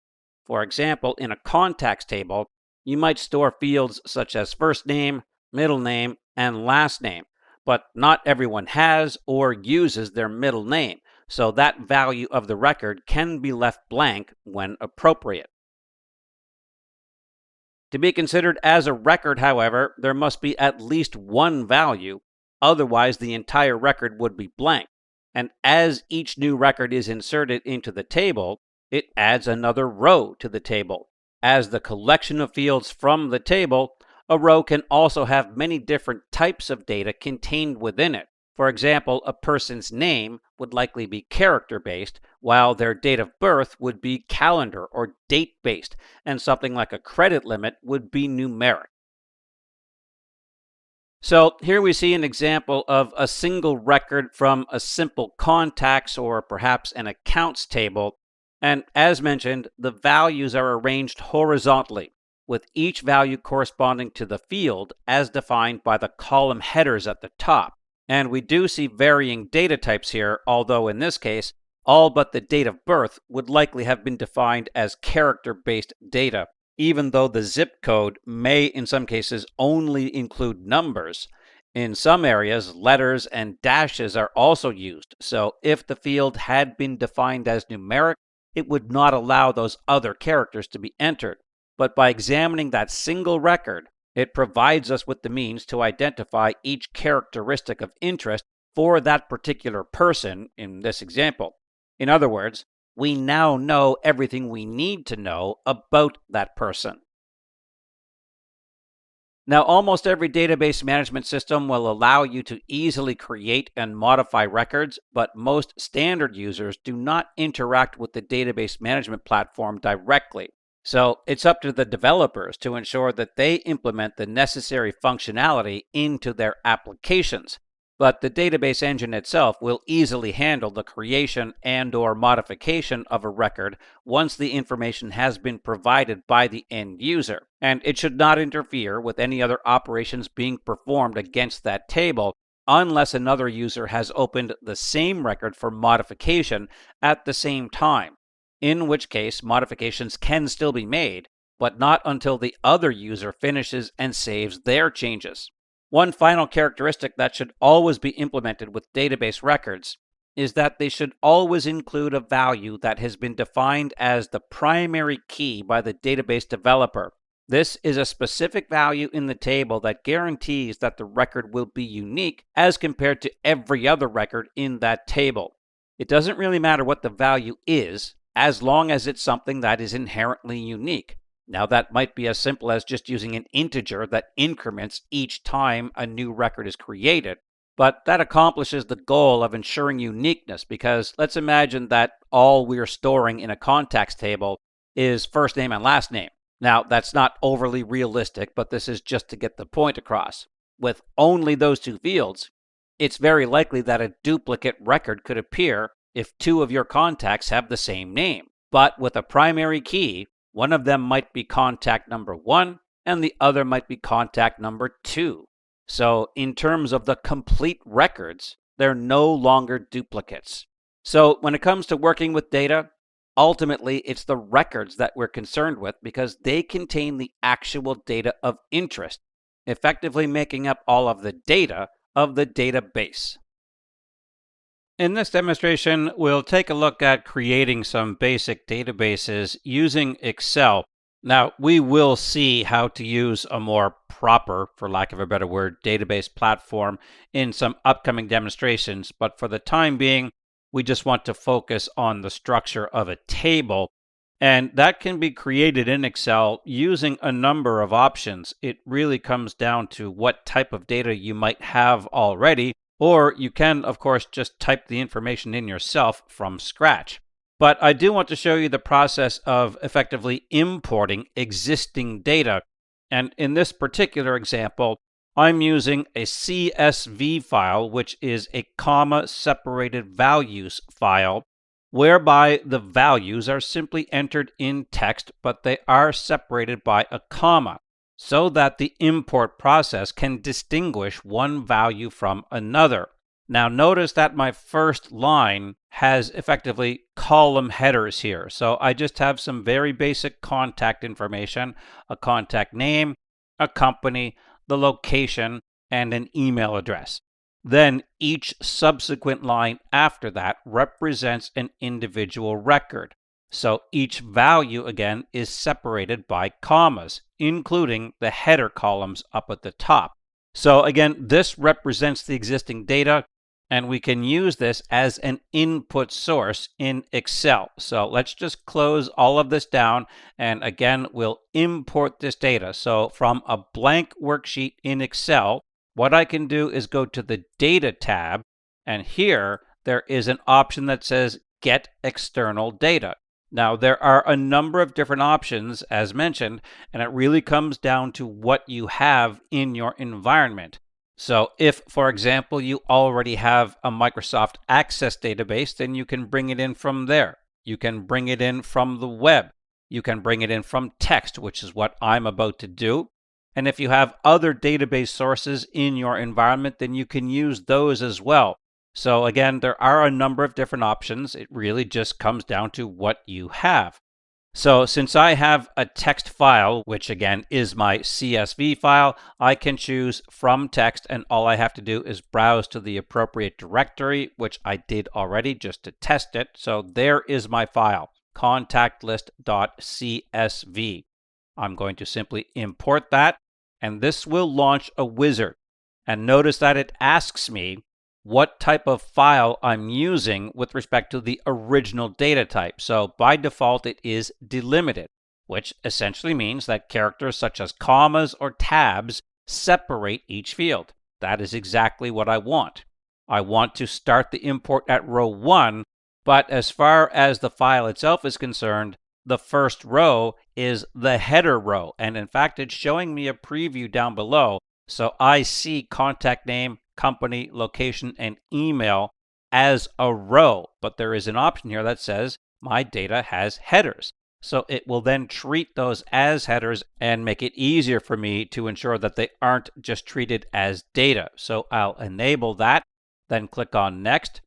For example, in a contacts table, you might store fields such as first name, middle name, and last name, but not everyone has or uses their middle name, so that value of the record can be left blank when appropriate. To be considered as a record, however, there must be at least one value, otherwise the entire record would be blank. And as each new record is inserted into the table, it adds another row to the table. As the collection of fields from the table, a row can also have many different types of data contained within it. For example, a person's name would likely be character-based, while their date of birth would be calendar or date-based, and something like a credit limit would be numeric. So here we see an example of a single record from a simple contacts or perhaps an accounts table. And as mentioned, the values are arranged horizontally, with each value corresponding to the field as defined by the column headers at the top. And we do see varying data types here, although in this case, all but the date of birth would likely have been defined as character-based data, even though the zip code may in some cases only include numbers. In some areas, letters and dashes are also used, so if the field had been defined as numeric, it would not allow those other characters to be entered. But by examining that single record, it provides us with the means to identify each characteristic of interest for that particular person in this example. In other words, we now know everything we need to know about that person. Now, almost every database management system will allow you to easily create and modify records, but most standard users do not interact with the database management platform directly. So it's up to the developers to ensure that they implement the necessary functionality into their applications. But the database engine itself will easily handle the creation and/or modification of a record once the information has been provided by the end user. And it should not interfere with any other operations being performed against that table unless another user has opened the same record for modification at the same time, in which case modifications can still be made, but not until the other user finishes and saves their changes. One final characteristic that should always be implemented with database records is that they should always include a value that has been defined as the primary key by the database developer. This is a specific value in the table that guarantees that the record will be unique as compared to every other record in that table. It doesn't really matter what the value is, as long as it's something that is inherently unique. Now, that might be as simple as just using an integer that increments each time a new record is created, but that accomplishes the goal of ensuring uniqueness because let's imagine that all we're storing in a contacts table is first name and last name. Now, that's not overly realistic, but this is just to get the point across. With only those two fields, it's very likely that a duplicate record could appear if two of your contacts have the same name. But with a primary key, one of them might be contact number 1 and the other might be contact number 2. So in terms of the complete records, they're no longer duplicates. So when it comes to working with data, ultimately it's the records that we're concerned with because they contain the actual data of interest, effectively making up all of the data of the database. In this demonstration, we'll take a look at creating some basic databases using Excel. Now, we will see how to use a more proper, for lack of a better word, database platform in some upcoming demonstrations, but for the time being, we just want to focus on the structure of a table. And that can be created in Excel using a number of options. It really comes down to what type of data you might have already, or you can, of course, just type the information in yourself from scratch. But I do want to show you the process of effectively importing existing data. And in this particular example, I'm using a CSV file, which is a comma separated values file, whereby the values are simply entered in text, but they are separated by a comma, so that the import process can distinguish one value from another. Now notice that my first line has effectively column headers here. So I just have some very basic contact information, a contact name, a company, the location, and an email address. Then each subsequent line after that represents an individual record. So each value again is separated by commas, including the header columns up at the top. So again, this represents the existing data, and we can use this as an input source in Excel. So let's just close all of this down, and again, we'll import this data. So from a blank worksheet in Excel, what I can do is go to the Data tab, and here there is an option that says Get External Data. Now, there are a number of different options, as mentioned, and it really comes down to what you have in your environment. So if, for example, you already have a Microsoft Access database, then you can bring it in from there. You can bring it in from the web. You can bring it in from text, which is what I'm about to do. And if you have other database sources in your environment, then you can use those as well. So again, there are a number of different options. It really just comes down to what you have. So since I have a text file, which again is my CSV file, I can choose from text, and all I have to do is browse to the appropriate directory, which I did already just to test it. So there is my file, contactlist.csv. I'm going to simply import that, and this will launch a wizard. And notice that it asks me what type of file I'm using with respect to the original data type. So by default, it is delimited, which essentially means that characters such as commas or tabs separate each field. That is exactly what I want. I want to start the import at row 1, but as far as the file itself is concerned, the first row is the header row. And in fact, it's showing me a preview down below. So I see contact name, company, location, and email as a row, but there is an option here that says my data has headers. So it will then treat those as headers and make it easier for me to ensure that they aren't just treated as data. So I'll enable that, then click on Next.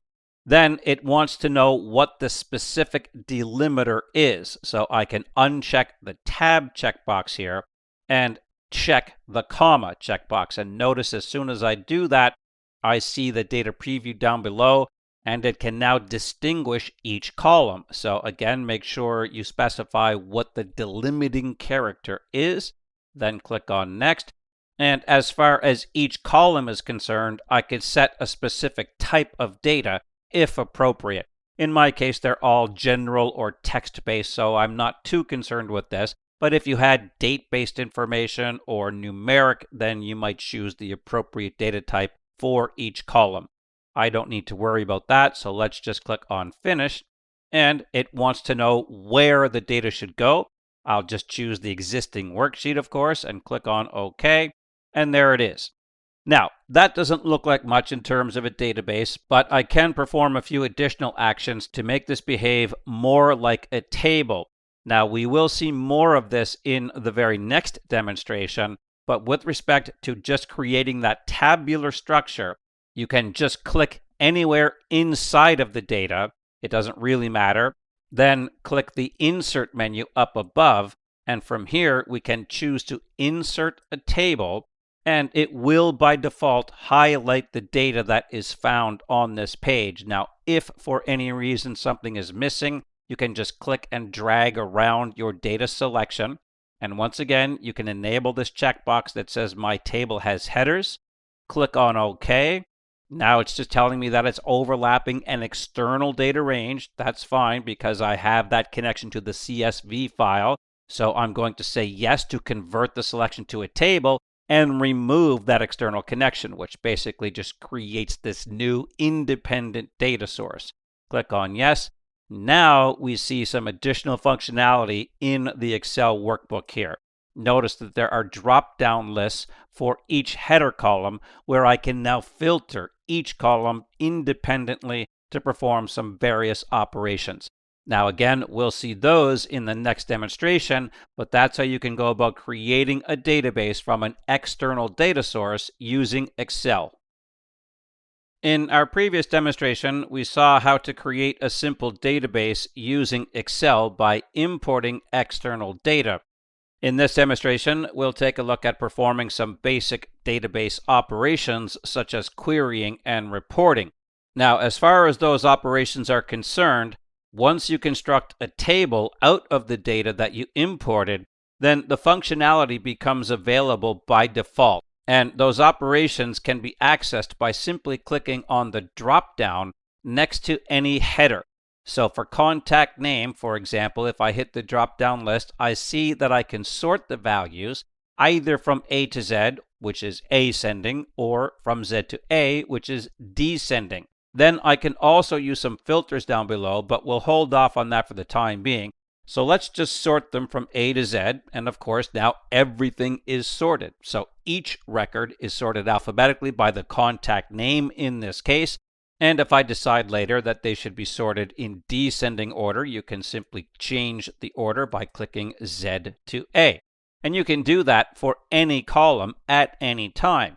Then it wants to know what the specific delimiter is. So I can uncheck the tab checkbox here and check the comma checkbox. And notice as soon as I do that, I see the data preview down below, and it can now distinguish each column. So again, make sure you specify what the delimiting character is, then click on Next. And as far as each column is concerned, I could set a specific type of data if appropriate. In my case, they're all general or text-based, so I'm not too concerned with this. But if you had date-based information or numeric, then you might choose the appropriate data type for each column. I don't need to worry about that, so let's just click on Finish. And it wants to know where the data should go. I'll just choose the existing worksheet, of course, and click on OK. And there it is. Now, that doesn't look like much in terms of a database, but I can perform a few additional actions to make this behave more like a table. Now, we will see more of this in the very next demonstration, but with respect to just creating that tabular structure, you can just click anywhere inside of the data. It doesn't really matter. Then click the Insert menu up above, and from here we can choose to insert a table. and it will by default highlight the data that is found on this page. Now, if for any reason something is missing, you can just click and drag around your data selection. And once again, you can enable this checkbox that says my table has headers. Click on OK. Now it's just telling me that it's overlapping an external data range. That's fine because I have that connection to the CSV file. So I'm going to say yes to convert the selection to a table and remove that external connection, which basically just creates this new independent data source. Click on yes. Now we see some additional functionality in the Excel workbook here. Notice that there are drop-down lists for each header column where I can now filter each column independently to perform some various operations. Now again, we'll see those in the next demonstration, but that's how you can go about creating a database from an external data source using Excel. In our previous demonstration, we saw how to create a simple database using Excel by importing external data. In this demonstration, we'll take a look at performing some basic database operations such as querying and reporting. Now, as far as those operations are concerned, once you construct a table out of the data that you imported, then the functionality becomes available by default. And those operations can be accessed by simply clicking on the drop-down next to any header. So for contact name, for example, if I hit the drop-down list, I see that I can sort the values either from A to Z, which is ascending, or from Z to A, which is descending. Then I can also use some filters down below, but we'll hold off on that for the time being. So let's just sort them from A to Z, and of course now everything is sorted. So each record is sorted alphabetically by the contact name in this case, and if I decide later that they should be sorted in descending order, you can simply change the order by clicking Z to A. And you can do that for any column at any time.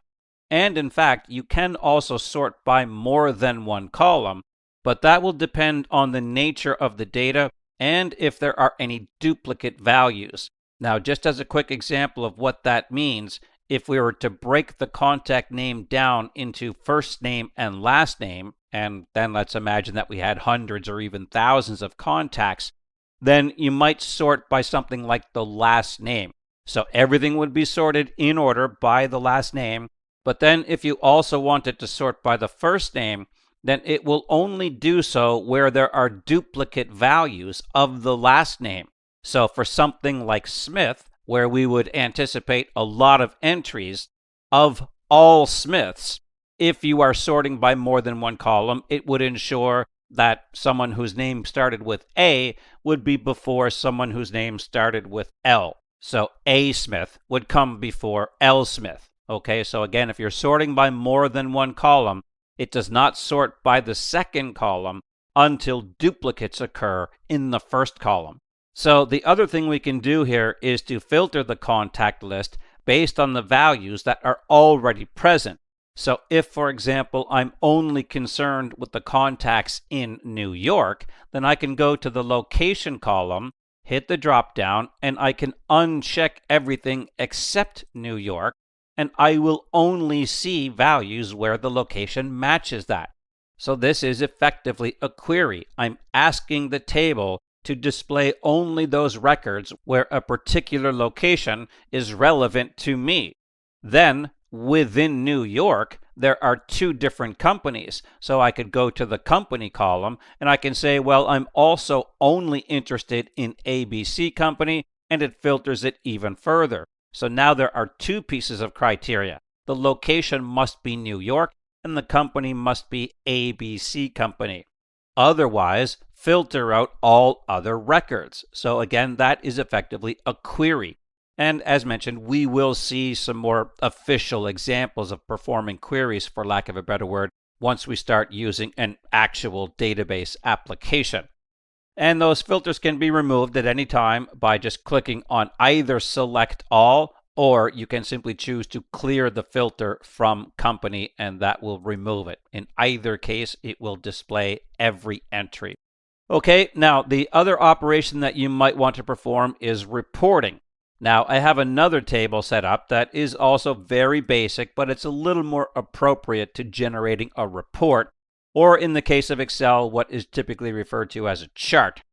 And in fact, you can also sort by more than one column, but that will depend on the nature of the data and if there are any duplicate values. Now, just as a quick example of what that means, if we were to break the contact name down into first name and last name, and then let's imagine that we had hundreds or even thousands of contacts, then you might sort by something like the last name. So everything would be sorted in order by the last name, but then if you also wanted to sort by the first name, then it will only do so where there are duplicate values of the last name. So for something like Smith, where we would anticipate a lot of entries of all Smiths, if you are sorting by more than one column, it would ensure that someone whose name started with A would be before someone whose name started with L. So A Smith would come before L Smith. Okay, so again, if you're sorting by more than one column, it does not sort by the second column until duplicates occur in the first column. So the other thing we can do here is to filter the contact list based on the values that are already present. So if, for example, I'm only concerned with the contacts in New York, then I can go to the location column, hit the drop down, and I can uncheck everything except New York, and I will only see values where the location matches that. So this is effectively a query. I'm asking the table to display only those records where a particular location is relevant to me. Then, within New York, there are two different companies. So I could go to the company column and I can say, well, I'm also only interested in ABC company, and it filters it even further. So now there are two pieces of criteria. The location must be New York and the company must be ABC company. Otherwise, filter out all other records. So again, that is effectively a query. And as mentioned, we will see some more official examples of performing queries, for lack of a better word, once we start using an actual database application. And those filters can be removed at any time by just clicking on either Select All, or you can simply choose to clear the filter from company and that will remove it. In either case, it will display every entry. Okay, now the other operation that you might want to perform is reporting. Now, I have another table set up that is also very basic, but it's a little more appropriate to generating a report, or in the case of Excel, what is typically referred to as a chart.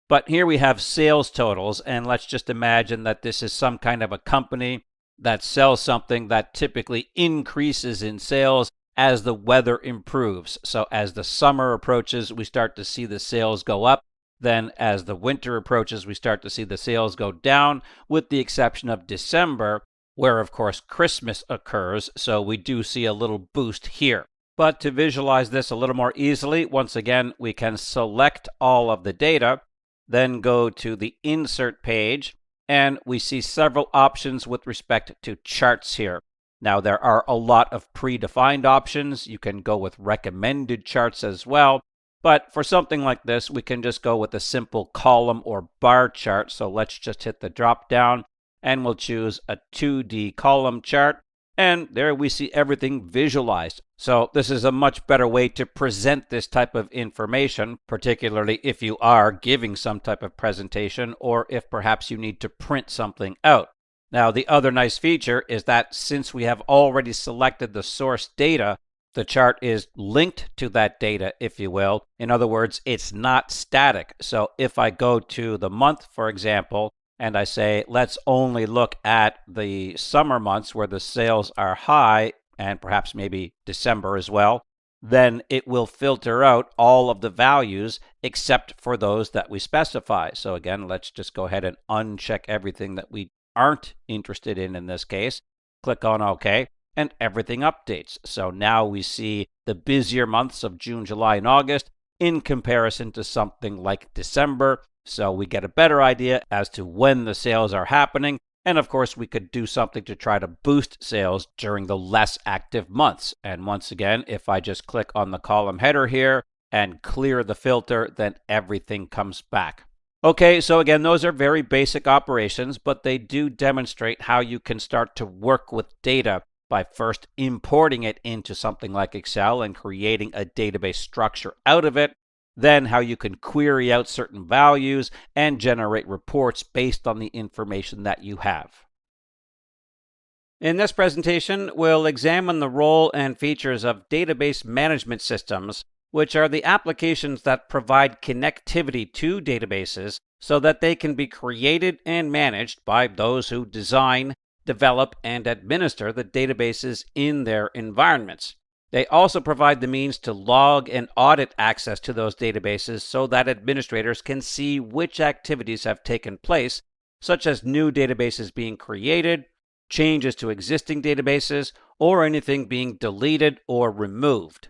But here we have sales totals, and let's just imagine that this is some kind of a company that sells something that typically increases in sales as the weather improves. So as the summer approaches, we start to see the sales go up. Then as the winter approaches, we start to see the sales go down, with the exception of December, where of course Christmas occurs. So we do see a little boost here. But to visualize this a little more easily, once again, we can select all of the data, then go to the Insert page, and we see several options with respect to charts here. Now, there are a lot of predefined options. You can go with recommended charts as well. But for something like this, we can just go with a simple column or bar chart. So let's just hit the drop down, and we'll choose a 2D column chart. And there we see everything visualized. So this is a much better way to present this type of information, particularly if you are giving some type of presentation or if perhaps you need to print something out. Now, the other nice feature is that since we have already selected the source data, the chart is linked to that data, if you will. In other words, it's not static. So if I go to the month, for example, and I say, let's only look at the summer months where the sales are high, and perhaps maybe December as well, then it will filter out all of the values except for those that we specify. So again, let's just go ahead and uncheck everything that we aren't interested in this case. Click on OK, and everything updates. So now we see the busier months of June, July, and August in comparison to something like December. So we get a better idea as to when the sales are happening. And of course, we could do something to try to boost sales during the less active months. And once again, if I just click on the column header here and clear the filter, then everything comes back. Okay, so again, those are very basic operations, but they do demonstrate how you can start to work with data by first importing it into something like Excel and creating a database structure out of it. Then how you can query out certain values and generate reports based on the information that you have. In this presentation, we'll examine the role and features of database management systems, which are the applications that provide connectivity to databases so that they can be created and managed by those who design, develop, and administer the databases in their environments. They also provide the means to log and audit access to those databases so that administrators can see which activities have taken place, such as new databases being created, changes to existing databases, or anything being deleted or removed.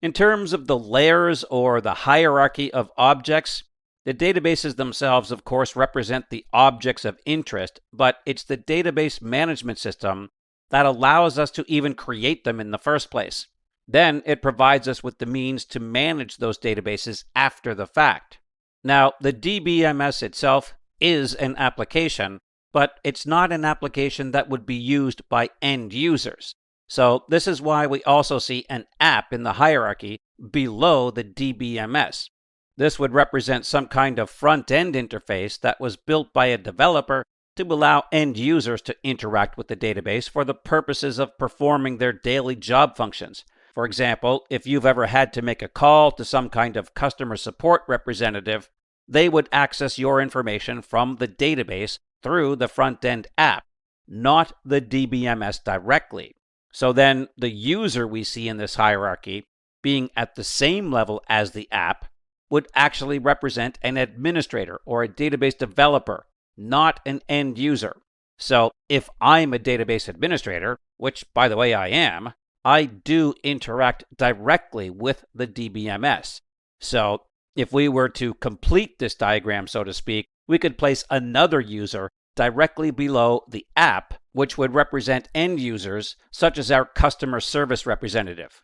In terms of the layers or the hierarchy of objects, the databases themselves, of course, represent the objects of interest, but it's the database management system that allows us to even create them in the first place. Then it provides us with the means to manage those databases after the fact. Now, the DBMS itself is an application, but it's not an application that would be used by end users. So this is why we also see an app in the hierarchy below the DBMS. This would represent some kind of front-end interface that was built by a developer to allow end users to interact with the database for the purposes of performing their daily job functions. For example, if you've ever had to make a call to some kind of customer support representative, they would access your information from the database through the front-end app, not the DBMS directly. So then the user we see in this hierarchy, being at the same level as the app, would actually represent an administrator or a database developer, not an end user. So if I'm a database administrator, which by the way I am, I do interact directly with the DBMS. So if we were to complete this diagram, so to speak, we could place another user directly below the app, which would represent end users, such as our customer service representative.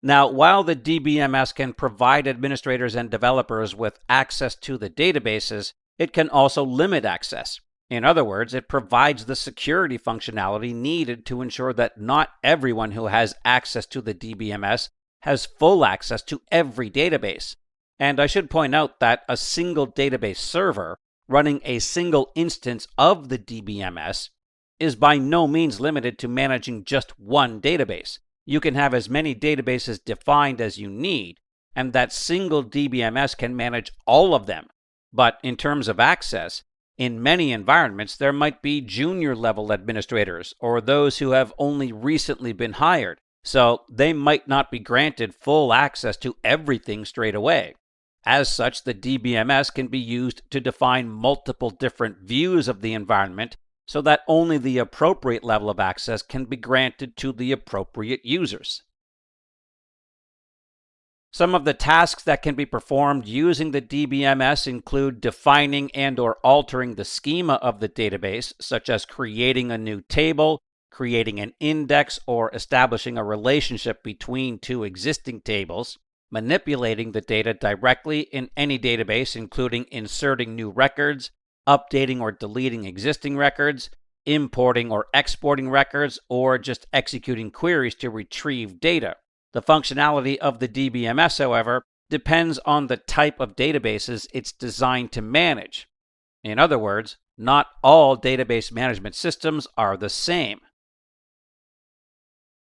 Now, while the DBMS can provide administrators and developers with access to the databases, it can also limit access. In other words, it provides the security functionality needed to ensure that not everyone who has access to the DBMS has full access to every database. And I should point out that a single database server running a single instance of the DBMS is by no means limited to managing just one database. You can have as many databases defined as you need, and that single DBMS can manage all of them. But in terms of access, in many environments, there might be junior level administrators or those who have only recently been hired, so they might not be granted full access to everything straight away. As such, the DBMS can be used to define multiple different views of the environment so that only the appropriate level of access can be granted to the appropriate users. Some of the tasks that can be performed using the DBMS include defining and/or altering the schema of the database, such as creating a new table, creating an index, or establishing a relationship between two existing tables, manipulating the data directly in any database, including inserting new records, updating or deleting existing records, importing or exporting records, or just executing queries to retrieve data. The functionality of the DBMS, however, depends on the type of databases it's designed to manage. In other words, not all database management systems are the same.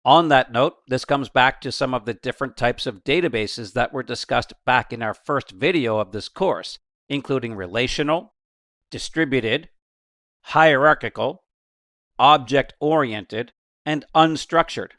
On that note, this comes back to some of the different types of databases that were discussed back in our first video of this course, including relational, distributed, hierarchical, object-oriented, and unstructured.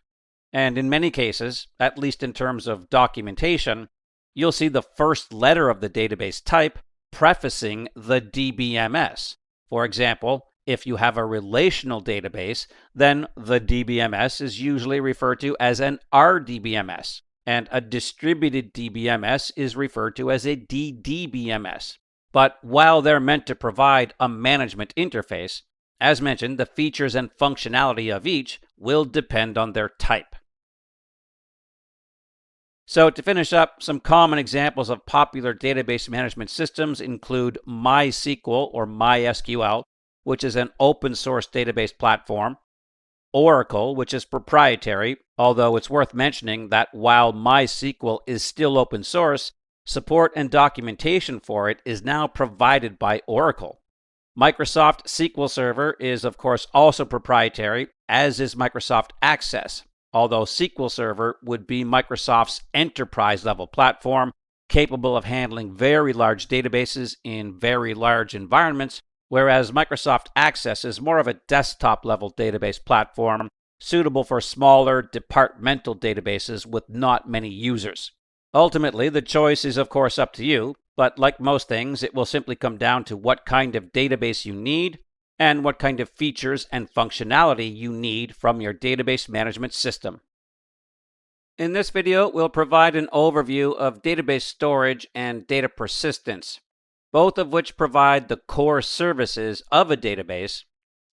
And in many cases, at least in terms of documentation, you'll see the first letter of the database type prefacing the DBMS. For example, if you have a relational database, then the DBMS is usually referred to as an RDBMS, and a distributed DBMS is referred to as a DDBMS. But while they're meant to provide a management interface, as mentioned, the features and functionality of each will depend on their type. So to finish up, some common examples of popular database management systems include MySQL or MySQL, which is an open source database platform, Oracle, which is proprietary, although it's worth mentioning that while MySQL is still open source, support and documentation for it is now provided by Oracle. Microsoft SQL Server is, of course, also proprietary, as is Microsoft Aaccess, although SQL Server would be Microsoft's enterprise-level platform, capable of handling very large databases in very large environments, whereas Microsoft Aaccess is more of a desktop-level database platform, suitable for smaller, departmental databases with not many users. Ultimately, the choice is, of course, up to you, but like most things, it will simply come down to what kind of database you need and what kind of features and functionality you need from your database management system. In this video, we'll provide an overview of database storage and data persistence, both of which provide the core services of a database,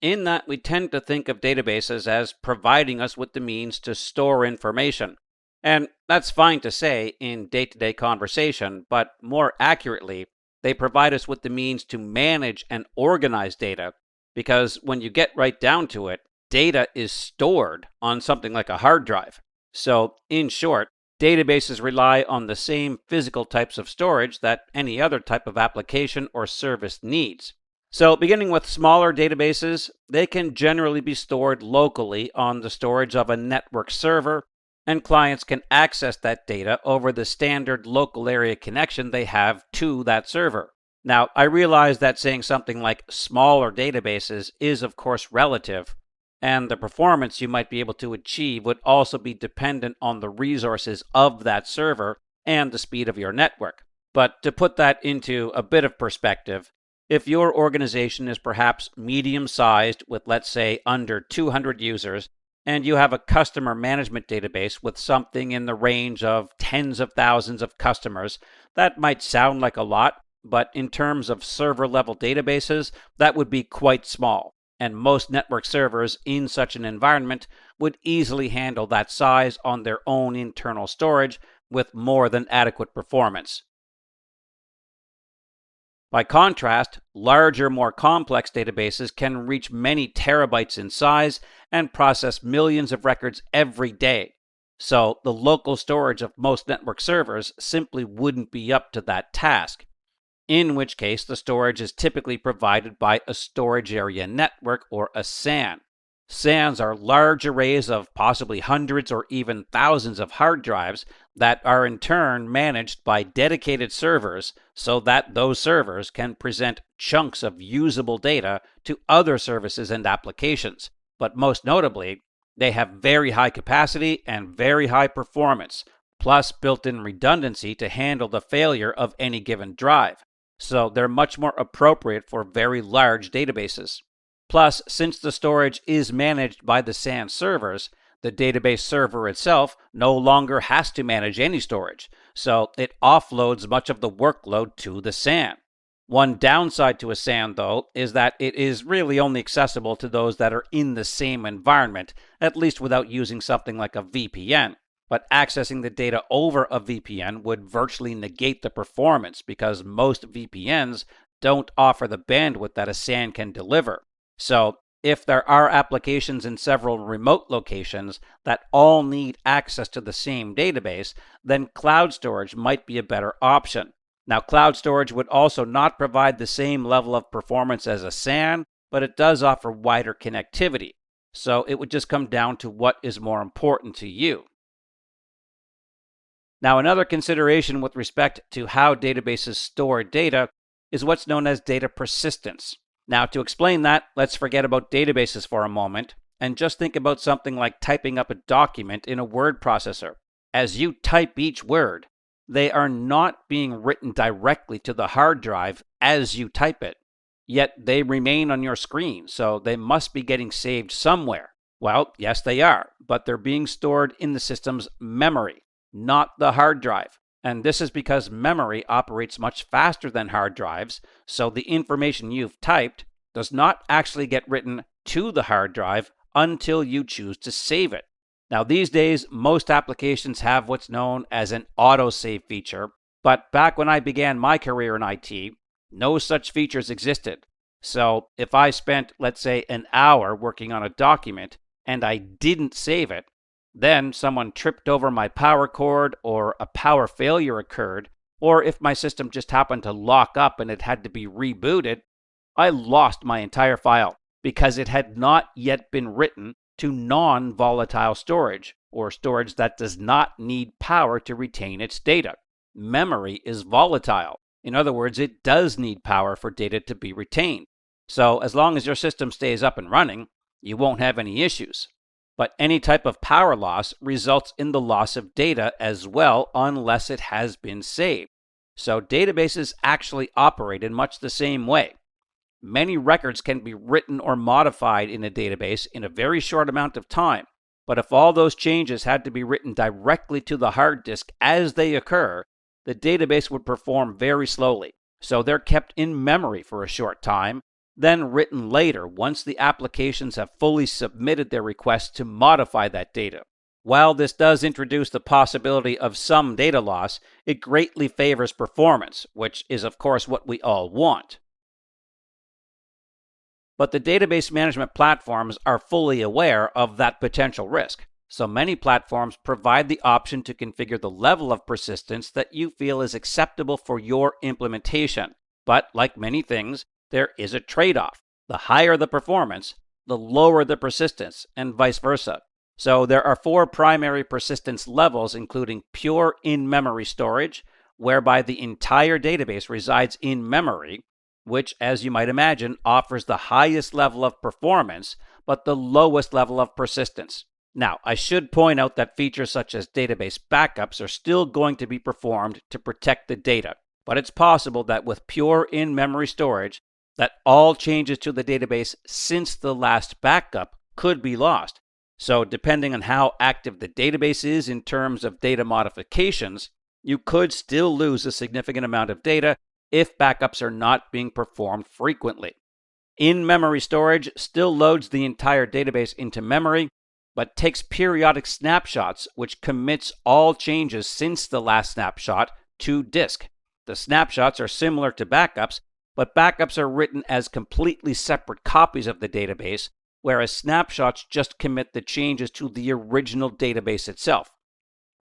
in that we tend to think of databases as providing us with the means to store information. And that's fine to say in day-to-day conversation, but more accurately, they provide us with the means to manage and organize data, because when you get right down to it, data is stored on something like a hard drive. So, in short, databases rely on the same physical types of storage that any other type of application or service needs. So, beginning with smaller databases, they can generally be stored locally on the storage of a network server, and clients can access that data over the standard local area connection they have to that server. Now, I realize that saying something like smaller databases is, of course, relative, and the performance you might be able to achieve would also be dependent on the resources of that server and the speed of your network. But to put that into a bit of perspective, if your organization is perhaps medium-sized with, let's say, under 200 users, and you have a customer management database with something in the range of tens of thousands of customers, that might sound like a lot, but in terms of server-level databases, that would be quite small, and most network servers in such an environment would easily handle that size on their own internal storage with more than adequate performance. By contrast, larger, more complex databases can reach many terabytes in size and process millions of records every day. So the local storage of most network servers simply wouldn't be up to that task, in which case the storage is typically provided by a storage area network or a SAN. SANs are large arrays of possibly hundreds or even thousands of hard drives that are in turn managed by dedicated servers so that those servers can present chunks of usable data to other services and applications. But most notably, they have very high capacity and very high performance, plus built-in redundancy to handle the failure of any given drive. So they're much more appropriate for very large databases. Plus, since the storage is managed by the SAN servers, the database server itself no longer has to manage any storage, so it offloads much of the workload to the SAN. One downside to a SAN, though, is that it is really only accessible to those that are in the same environment, at least without using something like a VPN. But accessing the data over a VPN would virtually negate the performance because most VPNs don't offer the bandwidth that a SAN can deliver. So, if there are applications in several remote locations that all need access to the same database, then cloud storage might be a better option. Now, cloud storage would also not provide the same level of performance as a SAN, but it does offer wider connectivity. So it would just come down to what is more important to you. Now, another consideration with respect to how databases store data is what's known as data persistence. Now, to explain that, let's forget about databases for a moment and just think about something like typing up a document in a word processor. As you type each word, they are not being written directly to the hard drive as you type it, yet they remain on your screen, so they must be getting saved somewhere. Well, yes, they are, but they're being stored in the system's memory, not the hard drive. And this is because memory operates much faster than hard drives, so the information you've typed does not actually get written to the hard drive until you choose to save it. Now, these days, most applications have what's known as an autosave feature, but back when I began my career in IT, no such features existed. So if I spent, let's say, an hour working on a document and I didn't save it, then someone tripped over my power cord or a power failure occurred, or if my system just happened to lock up and it had to be rebooted, I lost my entire file because it had not yet been written to non-volatile storage, or storage that does not need power to retain its data. Memory is volatile. In other words, it does need power for data to be retained. So as long as your system stays up and running, you won't have any issues. But any type of power loss results in the loss of data as well unless it has been saved. So databases actually operate in much the same way. Many records can be written or modified in a database in a very short amount of time, but if all those changes had to be written directly to the hard disk as they occur, the database would perform very slowly. So they're kept in memory for a short time, then written later once the applications have fully submitted their requests to modify that data. While this does introduce the possibility of some data loss, it greatly favors performance, which is of course what we all want. But the database management platforms are fully aware of that potential risk. So many platforms provide the option to configure the level of persistence that you feel is acceptable for your implementation. But like many things, there is a trade-off. The higher the performance, the lower the persistence, and vice versa. So there are 4 primary persistence levels, including pure in-memory storage, whereby the entire database resides in memory, which, as you might imagine, offers the highest level of performance, but the lowest level of persistence. Now, I should point out that features such as database backups are still going to be performed to protect the data, but it's possible that with pure in-memory storage, that all changes to the database since the last backup could be lost. So depending on how active the database is in terms of data modifications, you could still lose a significant amount of data if backups are not being performed frequently. In-memory storage still loads the entire database into memory, but takes periodic snapshots which commits all changes since the last snapshot to disk. The snapshots are similar to backups, but backups are written as completely separate copies of the database, whereas snapshots just commit the changes to the original database itself.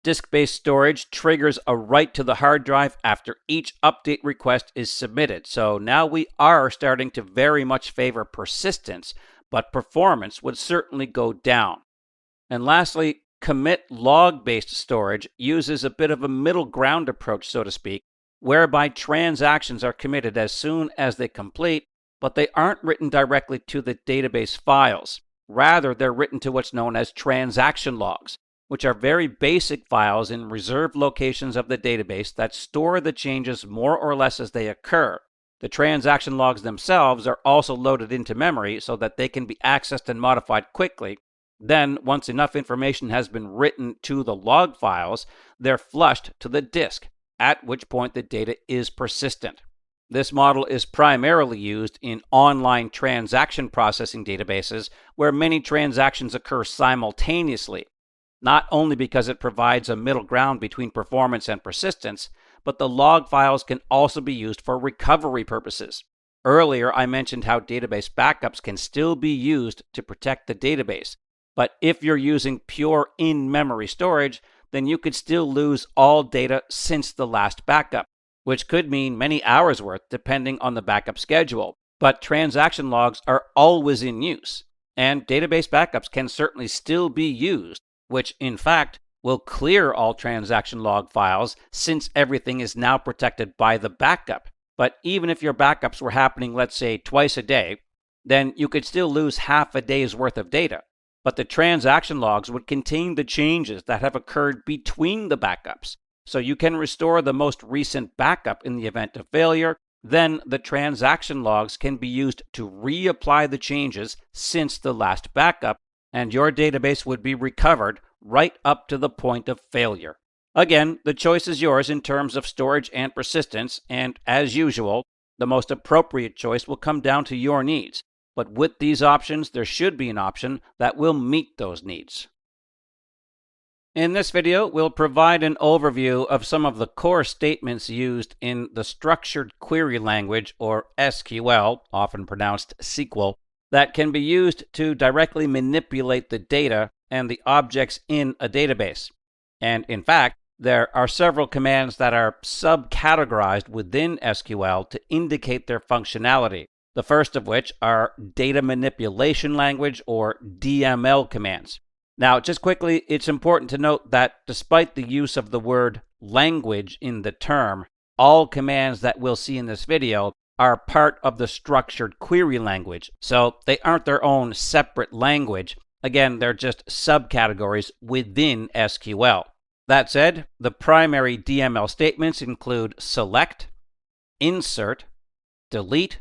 Disk-based storage triggers a write to the hard drive after each update request is submitted. So now we are starting to very much favor persistence, but performance would certainly go down. And lastly, commit log-based storage uses a bit of a middle ground approach, so to speak, whereby transactions are committed as soon as they complete, but they aren't written directly to the database files. Rather, they're written to what's known as transaction logs, which are very basic files in reserved locations of the database that store the changes more or less as they occur. The transaction logs themselves are also loaded into memory so that they can be accessed and modified quickly. Then, once enough information has been written to the log files, they're flushed to the disk, at which point the data is persistent. This model is primarily used in online transaction processing databases where many transactions occur simultaneously, not only because it provides a middle ground between performance and persistence, but the log files can also be used for recovery purposes. Earlier, I mentioned how database backups can still be used to protect the database, but if you're using pure in-memory storage, then you could still lose all data since the last backup, which could mean many hours worth depending on the backup schedule. But transaction logs are always in use, and database backups can certainly still be used, which in fact will clear all transaction log files since everything is now protected by the backup. But even if your backups were happening, let's say, twice a day, then you could still lose half a day's worth of data. But the transaction logs would contain the changes that have occurred between the backups. So you can restore the most recent backup in the event of failure. Then the transaction logs can be used to reapply the changes since the last backup, and your database would be recovered right up to the point of failure. Again, the choice is yours in terms of storage and persistence, and as usual, the most appropriate choice will come down to your needs. But with these options, there should be an option that will meet those needs. In this video, we'll provide an overview of some of the core statements used in the structured query language, or SQL, often pronounced SQL, that can be used to directly manipulate the data and the objects in a database. And in fact, there are several commands that are subcategorized within SQL to indicate their functionality. The first of which are data manipulation language, or DML commands. Now, just quickly, it's important to note that despite the use of the word language in the term, all commands that we'll see in this video are part of the structured query language. So they aren't their own separate language. Again, they're just subcategories within SQL. That said, the primary DML statements include select, insert, delete,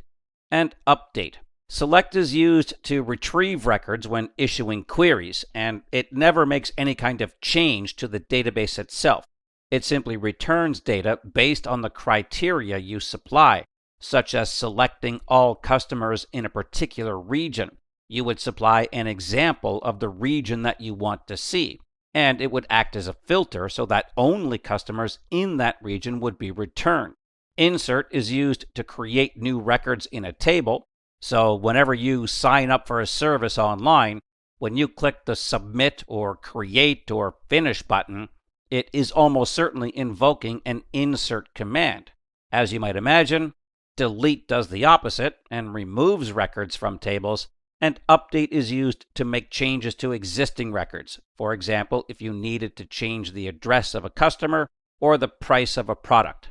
and update. Select is used to retrieve records when issuing queries, and it never makes any kind of change to the database itself. It simply returns data based on the criteria you supply, such as selecting all customers in a particular region. You would supply an example of the region that you want to see, and it would act as a filter so that only customers in that region would be returned. Insert is used to create new records in a table, so whenever you sign up for a service online, when you click the Submit or Create or Finish button, it is almost certainly invoking an insert command. As you might imagine, delete does the opposite and removes records from tables, and update is used to make changes to existing records. For example, if you needed to change the address of a customer or the price of a product.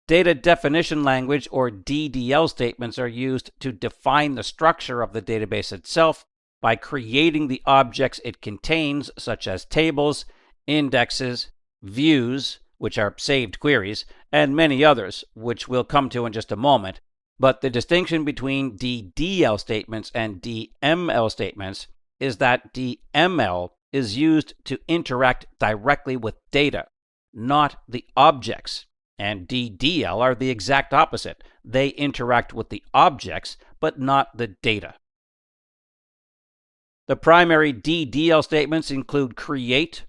Data definition language, or DDL statements, are used to define the structure of the database itself by creating the objects it contains, such as tables, indexes, views, which are saved queries, and many others, which we'll come to in just a moment. But the distinction between DDL statements and DML statements is that DML is used to interact directly with data, not the objects. And DDL are the exact opposite. They interact with the objects, but not the data. The primary DDL statements include create,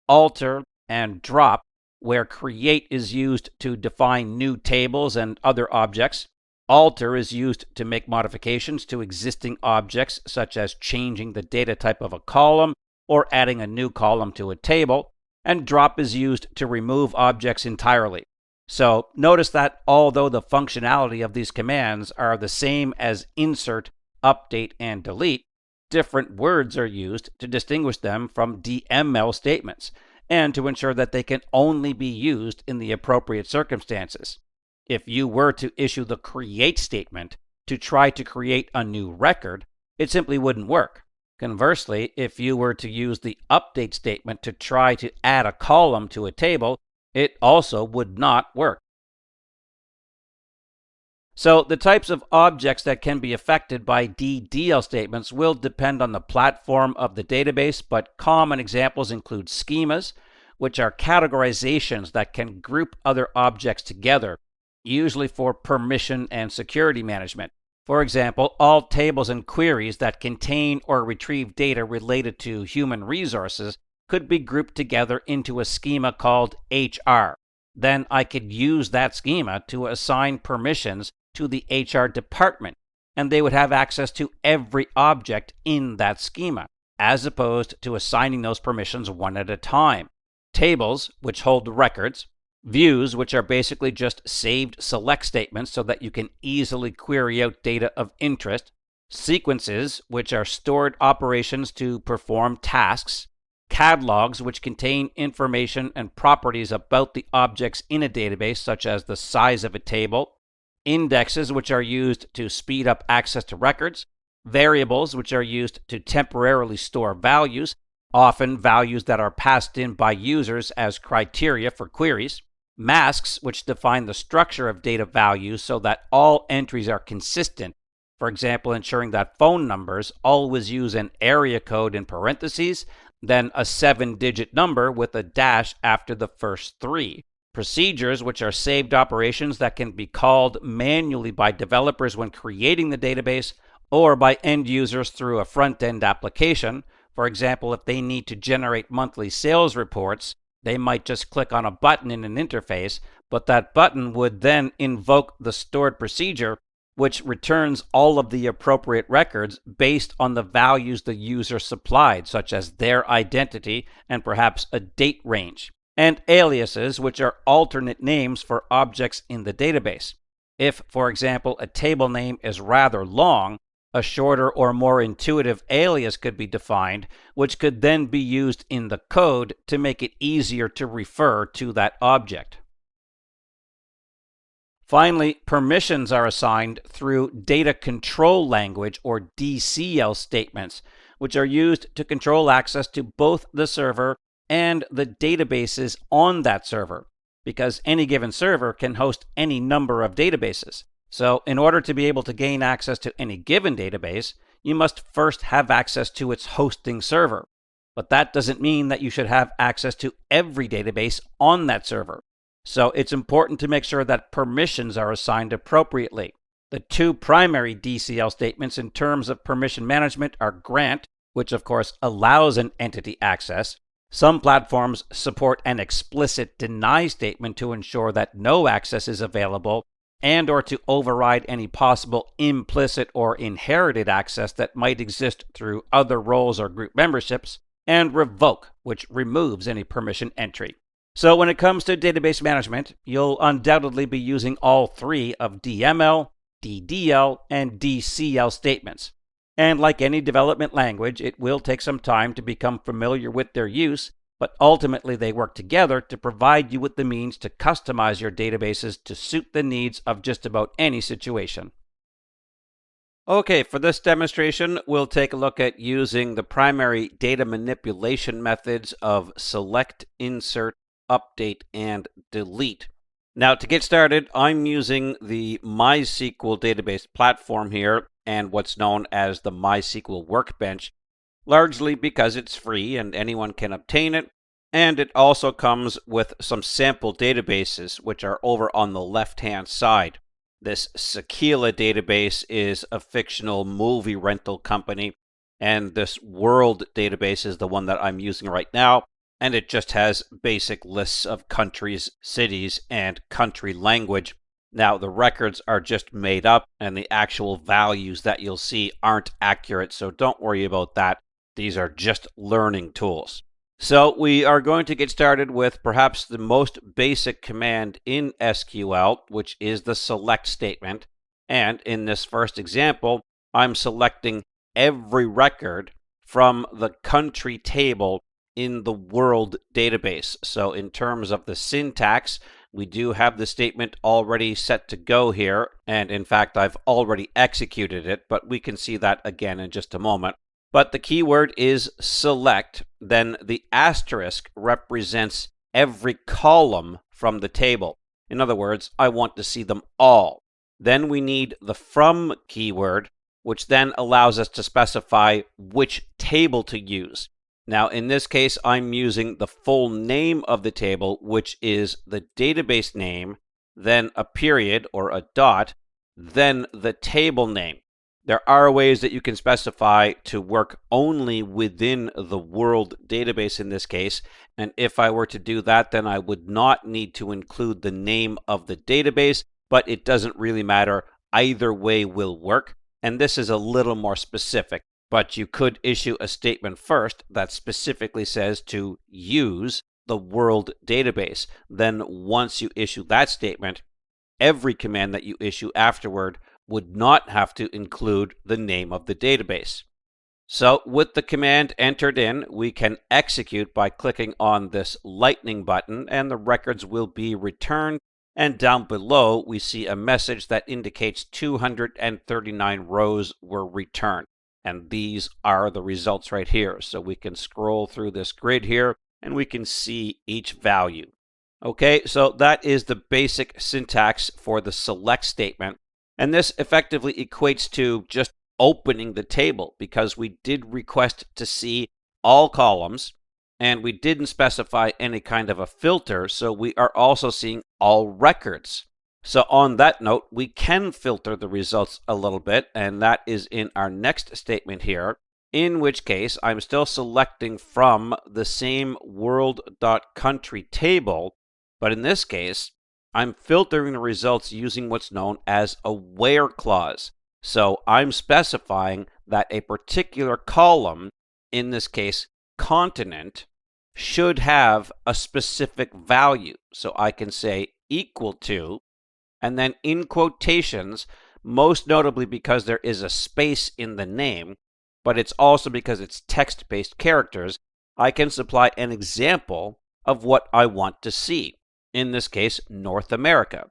alter, and drop, where create is used to define new tables and other objects. Alter is used to make modifications to existing objects, such as changing the data type of a column or adding a new column to a table, and drop is used to remove objects entirely. So notice that although the functionality of these commands are the same as insert, update, and delete, different words are used to distinguish them from DML statements and to ensure that they can only be used in the appropriate circumstances. If you were to issue the create statement to try to create a new record, it simply wouldn't work. Conversely, if you were to use the update statement to try to add a column to a table, it also would not work. So the types of objects that can be affected by DDL statements will depend on the platform of the database, but common examples include schemas, which are categorizations that can group other objects together, usually for permission and security management. For example, all tables and queries that contain or retrieve data related to human resources could be grouped together into a schema called HR. Then I could use that schema to assign permissions to the HR department, and they would have access to every object in that schema, as opposed to assigning those permissions one at a time. Tables, which hold records, views, which are basically just saved select statements so that you can easily query out data of interest, sequences, which are stored operations to perform tasks, catalogs, which contain information and properties about the objects in a database, such as the size of a table, indexes, which are used to speed up access to records, variables, which are used to temporarily store values, often values that are passed in by users as criteria for queries, masks, which define the structure of data values so that all entries are consistent, for example, ensuring that phone numbers always use an area code in parentheses, then a 7-digit number with a dash after the first 3. Procedures, which are saved operations that can be called manually by developers when creating the database or by end users through a front-end application. For example, if they need to generate monthly sales reports, they might just click on a button in an interface, but that button would then invoke the stored procedure, which returns all of the appropriate records based on the values the user supplied, such as their identity and perhaps a date range, and aliases, which are alternate names for objects in the database. If, for example, a table name is rather long, a shorter or more intuitive alias could be defined, which could then be used in the code to make it easier to refer to that object. Finally, permissions are assigned through data control language or DCL statements, which are used to control access to both the server and the databases on that server, because any given server can host any number of databases. So in order to be able to gain access to any given database, you must first have access to its hosting server. But that doesn't mean that you should have access to every database on that server. So it's important to make sure that permissions are assigned appropriately. The two primary DCL statements in terms of permission management are grant, which of course allows an entity access. Some platforms support an explicit deny statement to ensure that no access is available and or to override any possible implicit or inherited access that might exist through other roles or group memberships, and revoke, which removes any permission entry. So when it comes to database management, you'll undoubtedly be using all three of DML, DDL, and DCL statements. And like any development language, it will take some time to become familiar with their use, but ultimately they work together to provide you with the means to customize your databases to suit the needs of just about any situation. Okay, for this demonstration, we'll take a look at using the primary data manipulation methods of select, insert, update, and delete. Now, to get started, I'm using the MySQL database platform here and what's known as the MySQL Workbench, largely because it's free and anyone can obtain it, and it also comes with some sample databases, which are over on the left-hand side. This Sequila database is a fictional movie rental company, and this World database is the one that I'm using right now, and it just has basic lists of countries, cities, and country language. Now, the records are just made up, and the actual values that you'll see aren't accurate, so don't worry about that. These are just learning tools. So we are going to get started with perhaps the most basic command in SQL, which is the select statement. And in this first example, I'm selecting every record from the country table in the world database. So in terms of the syntax, we do have the statement already set to go here. And in fact, I've already executed it, but we can see that again in just a moment. But the keyword is select, then the asterisk represents every column from the table. In other words, I want to see them all. Then we need the from keyword, which then allows us to specify which table to use. Now, in this case, I'm using the full name of the table, which is the database name, then a period or a dot, then the table name. There are ways that you can specify to work only within the world database in this case, and if I were to do that, then I would not need to include the name of the database, but it doesn't really matter. Either way will work, and this is a little more specific. But you could issue a statement first that specifically says to use the world database. Then once you issue that statement, every command that you issue afterward would not have to include the name of the database. So with the command entered in, we can execute by clicking on this lightning button, and the records will be returned. And down below, we see a message that indicates 239 rows were returned. And these are the results right here. So we can scroll through this grid here, and we can see each value. Okay, so that is the basic syntax for the select statement. And this effectively equates to just opening the table, because we did request to see all columns, and we didn't specify any kind of a filter, so we are also seeing all records. So on that note, we can filter the results a little bit, and that is in our next statement here, in which case I'm still selecting from the same world.country table, but in this case, I'm filtering the results using what's known as a where clause. So I'm specifying that a particular column, in this case continent, should have a specific value. So I can say equal to, and then in quotations, most notably because there is a space in the name, but it's also because it's text-based characters, I can supply an example of what I want to see. In this case, North America.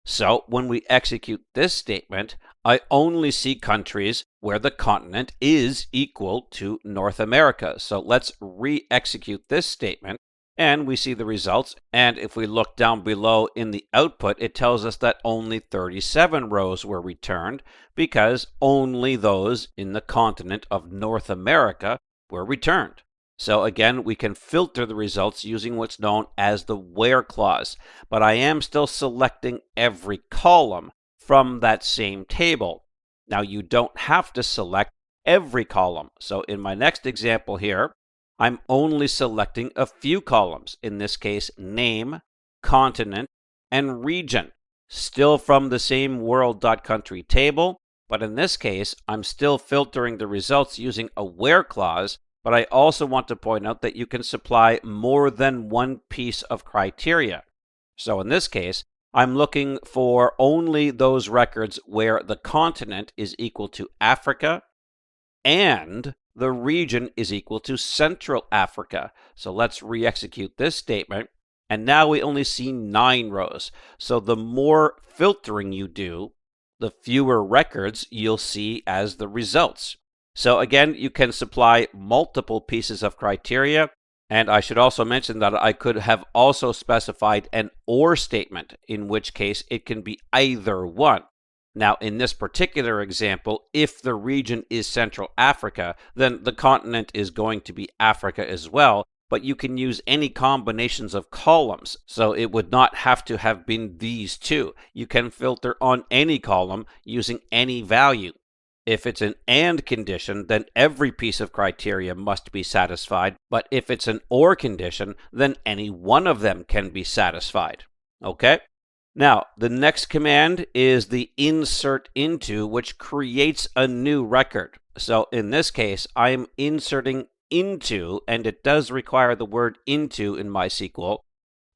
So when we execute this statement, I only see countries where the continent is equal to North America. So let's re-execute this statement, and we see the results. And if we look down below in the output, it tells us that only 37 rows were returned, because only those in the continent of North America were returned. So again, we can filter the results using what's known as the where clause, but I am still selecting every column from that same table. Now, you don't have to select every column. So in my next example here, I'm only selecting a few columns, in this case, name, continent, and region, still from the same world.country table, but in this case, I'm still filtering the results using a where clause. But I also want to point out that you can supply more than one piece of criteria. So in this case, I'm looking for only those records where the continent is equal to Africa and the region is equal to Central Africa. So let's re-execute this statement. And now we only see 9 rows. So the more filtering you do, the fewer records you'll see as the results. So again, you can supply multiple pieces of criteria, and I should also mention that I could have also specified an or statement, in which case it can be either one. Now, in this particular example, if the region is Central Africa, then the continent is going to be Africa as well, but you can use any combinations of columns, so it would not have to have been these two. You can filter on any column using any value. If it's an AND condition, then every piece of criteria must be satisfied, but if it's an OR condition, then any one of them can be satisfied. Okay? Now, the next command is the insert into, which creates a new record. So in this case, I'm inserting into, and it does require the word into in MySQL.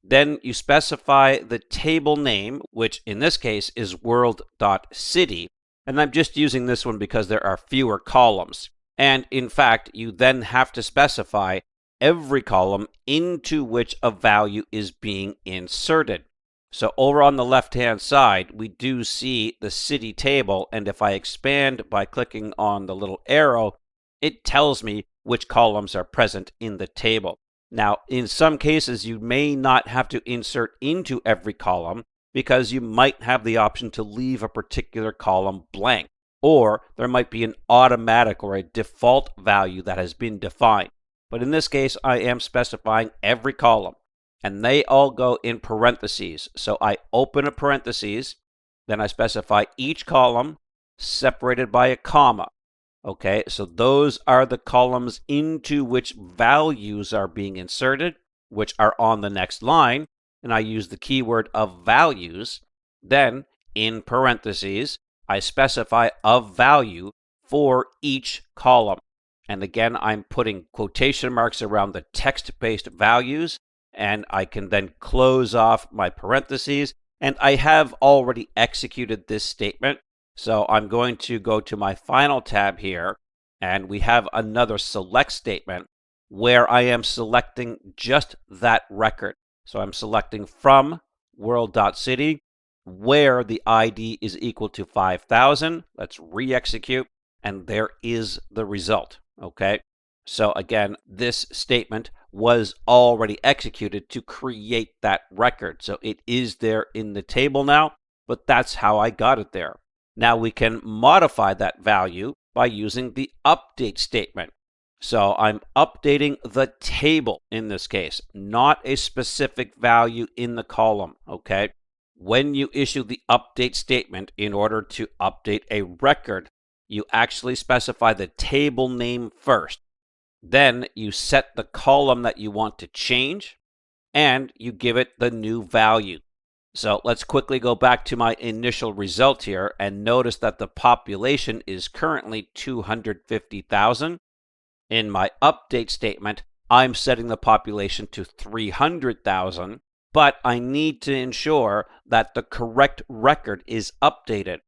Then you specify the table name, which in this case is world.city. And I'm just using this one because there are fewer columns. And in fact, you then have to specify every column into which a value is being inserted. So over on the left-hand side, we do see the city table, and if I expand by clicking on the little arrow, it tells me which columns are present in the table. Now, in some cases, you may not have to insert into every column because you might have the option to leave a particular column blank, or there might be an automatic or a default value that has been defined. But in this case, I am specifying every column, and they all go in parentheses. So I open a parentheses, then I specify each column separated by a comma. Okay, so those are the columns into which values are being inserted, which are on the next line, and I use the keyword of values. Then, in parentheses, I specify a value for each column. And again, I'm putting quotation marks around the text-based values, and I can then close off my parentheses, and I have already executed this statement. So I'm going to go to my final tab here, and we have another select statement where I am selecting just that record. So I'm selecting from world.city where the ID is equal to 5,000. Let's re-execute, and there is the result. Okay, so again, this statement was already executed to create that record. So it is there in the table now, but that's how I got it there. Now we can modify that value by using the update statement. So I'm updating the table in this case, not a specific value in the column, okay? When you issue the update statement in order to update a record, you actually specify the table name first. Then you set the column that you want to change, and you give it the new value. So let's quickly go back to my initial result here and notice that the population is currently 250,000. In my update statement, I'm setting the population to 300,000, but I need to ensure that the correct record is updated.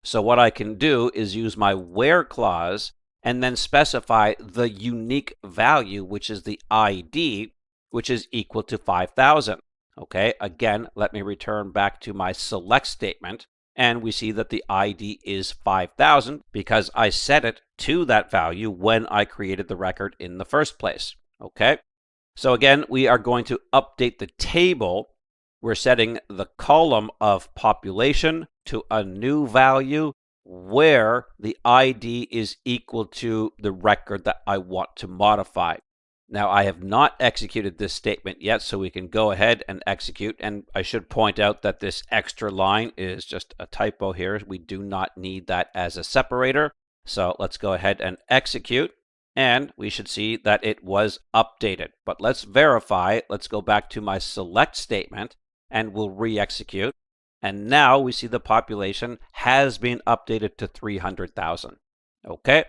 So what I can do is use my where clause and then specify the unique value, which is the ID, which is equal to 5,000. Okay, again, let me return back to my select statement, and we see that the ID is 5,000 because I set it to that value when I created the record in the first place. Okay, so again, we are going to update the table. We're setting the column of population to a new value where the ID is equal to the record that I want to modify. Now, I have not executed this statement yet, so we can go ahead and execute. And I should point out that this extra line is just a typo here. We do not need that as a separator. So let's go ahead and execute. And we should see that it was updated. But let's verify. Let's go back to my select statement, and we'll re-execute. And now we see the population has been updated to 300,000. Okay.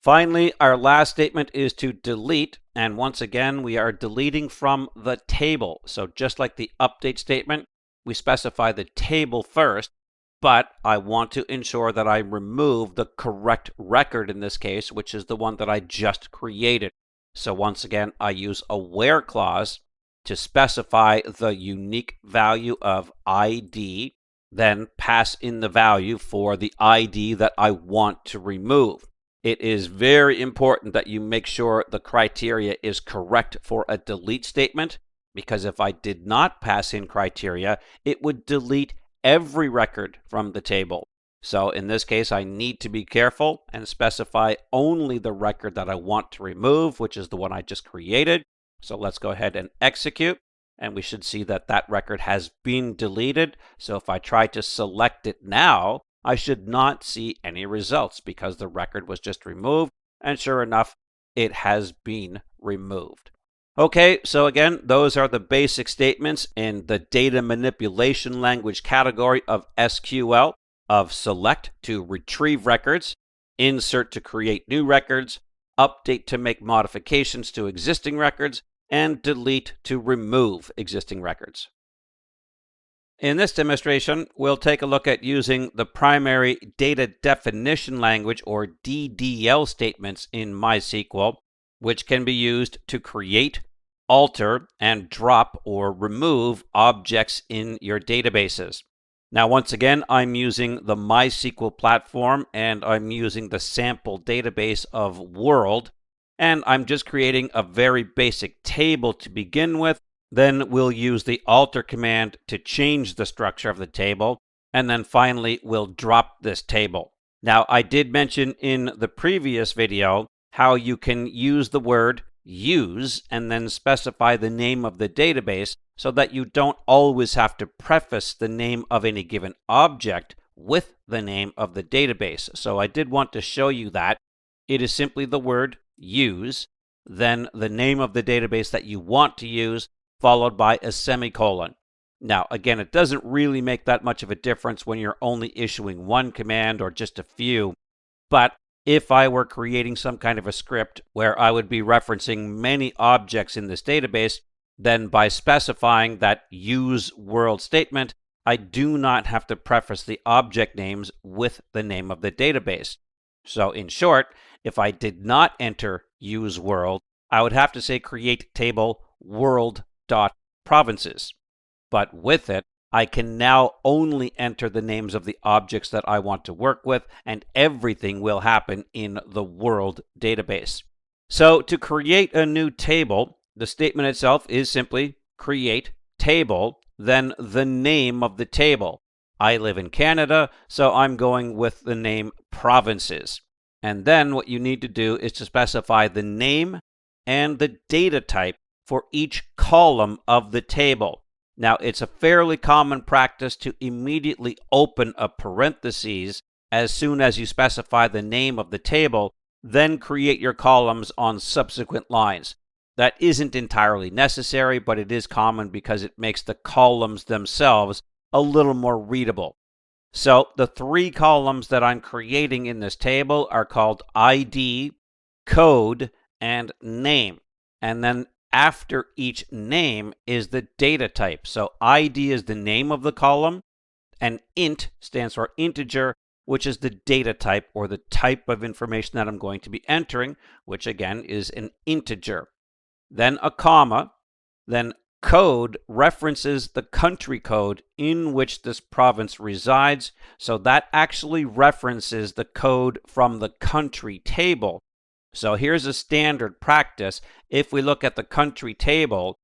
Finally, our last statement is to delete, and once again, we are deleting from the table. So just like the update statement, we specify the table first, but I want to ensure that I remove the correct record in this case, which is the one that I just created. So once again, I use a where clause to specify the unique value of ID, then pass in the value for the ID that I want to remove. It is very important that you make sure the criteria is correct for a delete statement, because if I did not pass in criteria, it would delete every record from the table. So in this case, I need to be careful and specify only the record that I want to remove, which is the one I just created. So let's go ahead and execute, and we should see that that record has been deleted. So if I try to select it now, I should not see any results because the record was just removed, and sure enough, it has been removed. Okay, so again, those are the basic statements in the data manipulation language category of SQL, of select to retrieve records, insert to create new records, update to make modifications to existing records, and delete to remove existing records. In this demonstration, we'll take a look at using the primary data definition language, or DDL statements in MySQL, which can be used to create, alter, and drop or remove objects in your databases. Now, once again, I'm using the MySQL platform, and I'm using the sample database of World, and I'm just creating a very basic table to begin with. Then we'll use the alter command to change the structure of the table, and then finally we'll drop this table. Now, I did mention in the previous video how you can use the word use and then specify the name of the database so that you don't always have to preface the name of any given object with the name of the database. So I did want to show you that. It is simply the word use, then the name of the database that you want to use, followed by a semicolon. Now, again, it doesn't really make that much of a difference when you're only issuing one command or just a few, but if I were creating some kind of a script where I would be referencing many objects in this database, then by specifying that use world statement, I do not have to preface the object names with the name of the database. So in short, if I did not enter use world, I would have to say create table world.provinces. But with it, I can now only enter the names of the objects that I want to work with, and everything will happen in the world database. So to create a new table, the statement itself is simply create table, then the name of the table. I live in Canada, so I'm going with the name provinces. And then what you need to do is to specify the name and the data type for each column of the table. Now, it's a fairly common practice to immediately open a parentheses as soon as you specify the name of the table, then create your columns on subsequent lines. That isn't entirely necessary, but it is common because it makes the columns themselves a little more readable. So the three columns that I'm creating in this table are called ID, code, and name. And then after each name is the data type. So ID is the name of the column, and int stands for integer, which is the data type or the type of information that I'm going to be entering, which again is an integer. Then a comma, then code references the country code in which this province resides, so that actually references the code from the country table. So here's a standard practice. If we look at the country table,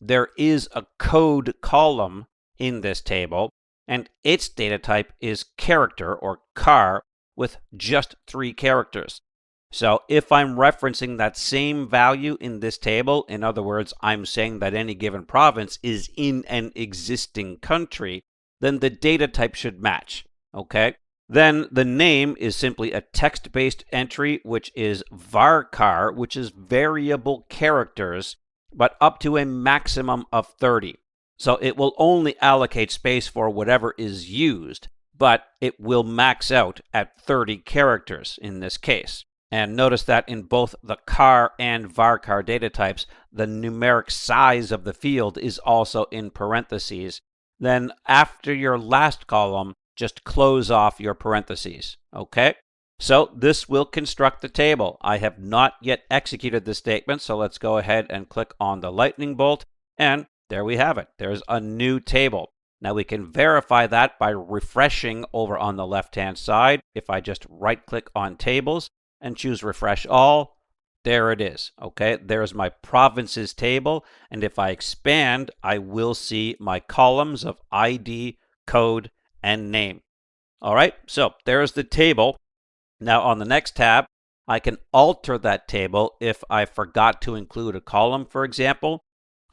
there is a code column in this table, and its data type is character or char with just 3 characters. So if I'm referencing that same value in this table, in other words, I'm saying that any given province is in an existing country, then the data type should match, okay? Then the name is simply a text-based entry, which is varchar, which is variable characters, but up to a maximum of 30. So it will only allocate space for whatever is used, but it will max out at 30 characters in this case. And notice that in both the char and varchar data types, the numeric size of the field is also in parentheses. Then after your last column, just close off your parentheses, okay? So this will construct the table. I have not yet executed this statement, so let's go ahead and click on the lightning bolt, and there we have it. There's a new table. Now we can verify that by refreshing over on the left-hand side. If I just right-click on tables and choose refresh all, there it is, okay? There's my provinces table, and if I expand, I will see my columns of ID, code, and name. All right, so there's the table. Now on the next tab, I can alter that table if I forgot to include a column, for example.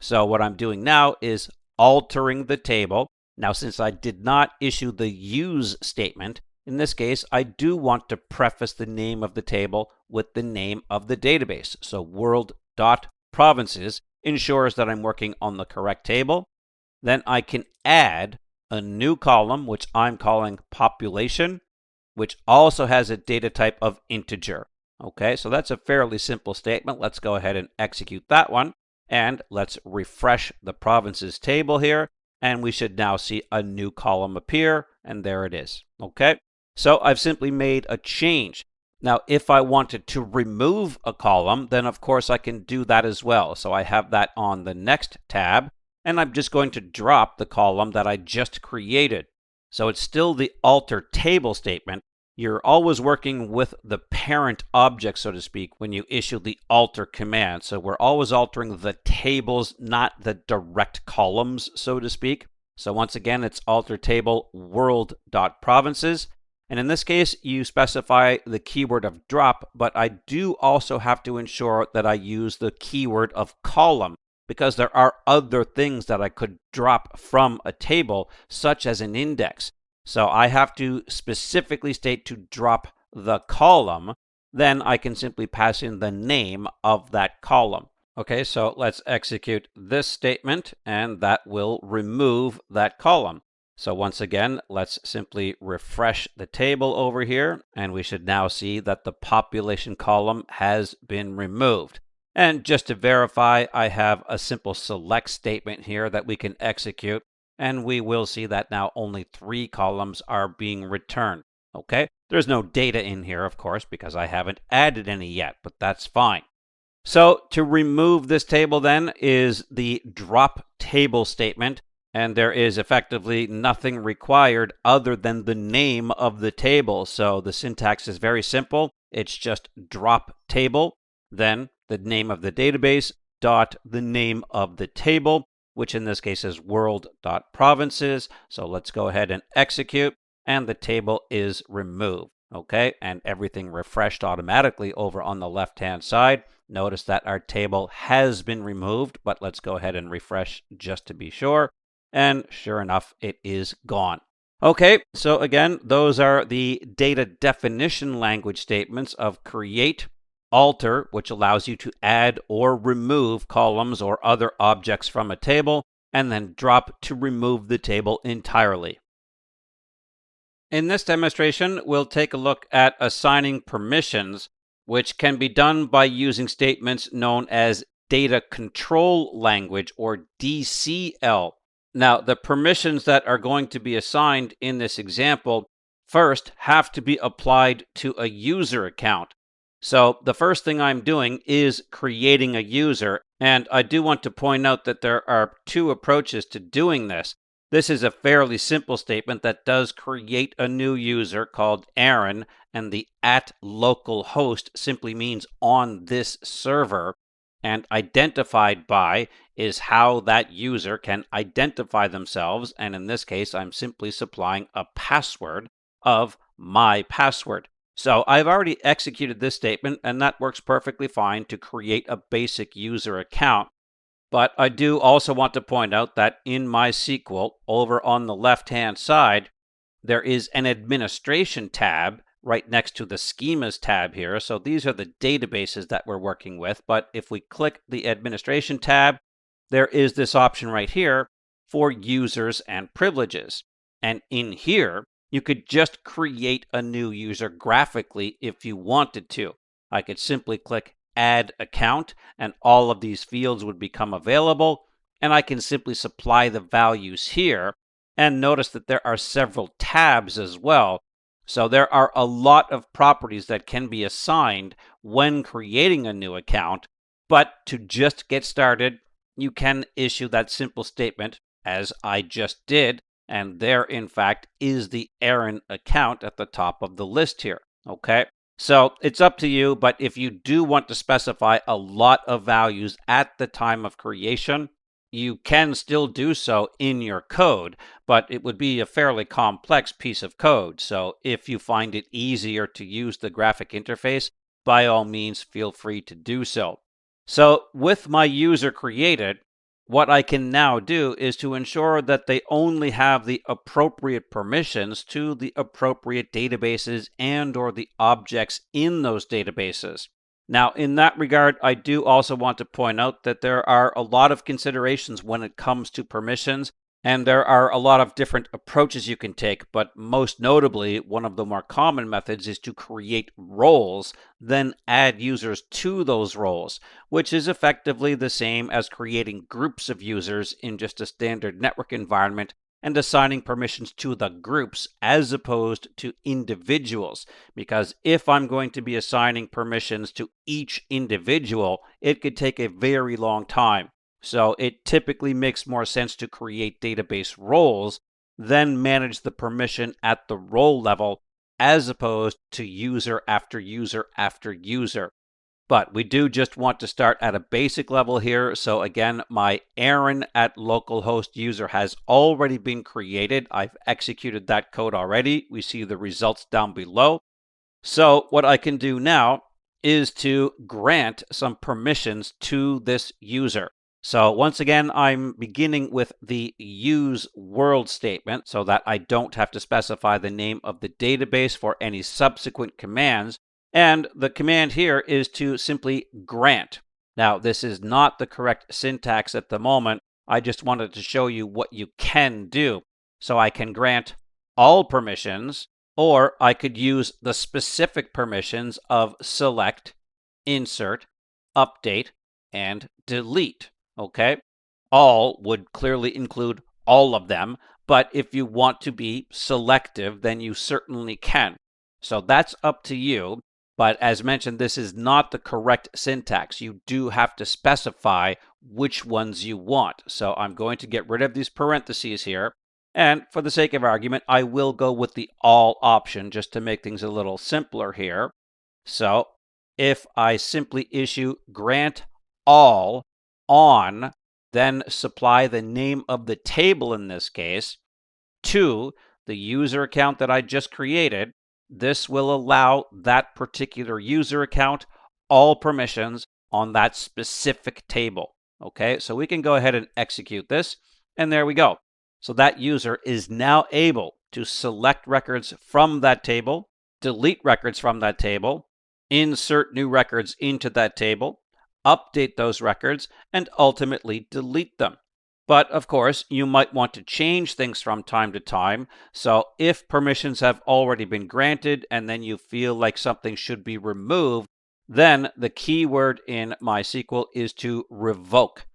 So what I'm doing now is altering the table. Now, since I did not issue the use statement, in this case, I do want to preface the name of the table with the name of the database. So world.provinces ensures that I'm working on the correct table. Then I can add a new column, which I'm calling population, which also has a data type of integer. Okay, so that's a fairly simple statement. Let's go ahead and execute that one. And let's refresh the provinces table here. And we should now see a new column appear. And there it is. Okay, so I've simply made a change. Now, if I wanted to remove a column, then of course I can do that as well. So I have that on the next tab. And I'm just going to drop the column that I just created. So it's still the alter table statement. You're always working with the parent object, so to speak, when you issue the alter command. So we're always altering the tables, not the direct columns, so to speak. So once again, it's alter table world.provinces. And in this case, you specify the keyword of drop, but I do also have to ensure that I use the keyword of column, because there are other things that I could drop from a table, such as an index. So I have to specifically state to drop the column. Then I can simply pass in the name of that column. Okay, so let's execute this statement, and that will remove that column. So once again, let's simply refresh the table over here, and we should now see that the population column has been removed. And just to verify, I have a simple select statement here that we can execute. And we will see that now only 3 columns are being returned. Okay, there's no data in here, of course, because I haven't added any yet, but that's fine. So to remove this table then is the drop table statement, and there is effectively nothing required other than the name of the table. So the syntax is very simple. It's just drop table, then the name of the database dot the name of the table, which in this case is world.provinces. So let's go ahead and execute, and the table is removed. Okay, and everything refreshed automatically over on the left-hand side. Notice that our table has been removed, but let's go ahead and refresh just to be sure. And sure enough, it is gone. Okay, so again, those are the data definition language statements of create, alter, which allows you to add or remove columns or other objects from a table, and then drop to remove the table entirely. In this demonstration, we'll take a look at assigning permissions, which can be done by using statements known as data control language, or DCL. Now, the permissions that are going to be assigned in this example first have to be applied to a user account. So the first thing I'm doing is creating a user, and I do want to point out that there are 2 approaches to doing this. This is a fairly simple statement that does create a new user called Aaron, and the @localhost simply means on this server, and identified by is how that user can identify themselves, and in this case, I'm simply supplying a password of my password. So I've already executed this statement, and that works perfectly fine to create a basic user account. But I do also want to point out that in MySQL, over on the left-hand side, there is an administration tab right next to the schemas tab here. So these are the databases that we're working with. But if we click the administration tab, there is this option right here for users and privileges. And in here, you could just create a new user graphically if you wanted to. I could simply click Add Account, and all of these fields would become available, and I can simply supply the values here. And notice that there are several tabs as well. So there are a lot of properties that can be assigned when creating a new account, but to just get started, you can issue that simple statement as I just did. And there, in fact, is the Aaron account at the top of the list here. Okay, so it's up to you, but if you do want to specify a lot of values at the time of creation, you can still do so in your code, but it would be a fairly complex piece of code. So if you find it easier to use the graphic interface, by all means, feel free to do so. So with my user created, what I can now do is to ensure that they only have the appropriate permissions to the appropriate databases and or the objects in those databases. Now, in that regard, I do also want to point out that there are a lot of considerations when it comes to permissions, And there are a lot of different approaches you can take, but most notably, one of the more common methods is to create roles, then add users to those roles, which is effectively the same as creating groups of users in just a standard network environment and assigning permissions to the groups as opposed to individuals. Because if I'm going to be assigning permissions to each individual, it could take a very long time. So it typically makes more sense to create database roles, then manage the permission at the role level as opposed to user after user after user. But we do just want to start at a basic level here. So again, my Aaron at localhost user has already been created. I've executed that code already. We see the results down below. So what I can do now is to grant some permissions to this user. So once again, I'm beginning with the use world statement so that I don't have to specify the name of the database for any subsequent commands. And the command here is to simply grant. Now, this is not the correct syntax at the moment. I just wanted to show you what you can do. So I can grant all permissions, or I could use the specific permissions of select, insert, update, and delete. Okay? All would clearly include all of them, but if you want to be selective, then you certainly can. So that's up to you. But as mentioned, this is not the correct syntax. You do have to specify which ones you want. So I'm going to get rid of these parentheses here. And for the sake of argument, I will go with the all option just to make things a little simpler here. So if I simply issue grant all on, then supply the name of the table in this case to the user account that I just created, this will allow that particular user account all permissions on that specific table. Okay, so we can go ahead and execute this, and there we go. So that user is now able to select records from that table, delete records from that table, insert new records into that table, update those records, and ultimately delete them. But of course, you might want to change things from time to time. So if permissions have already been granted and then you feel like something should be removed, then the keyword in MySQL is to revoke.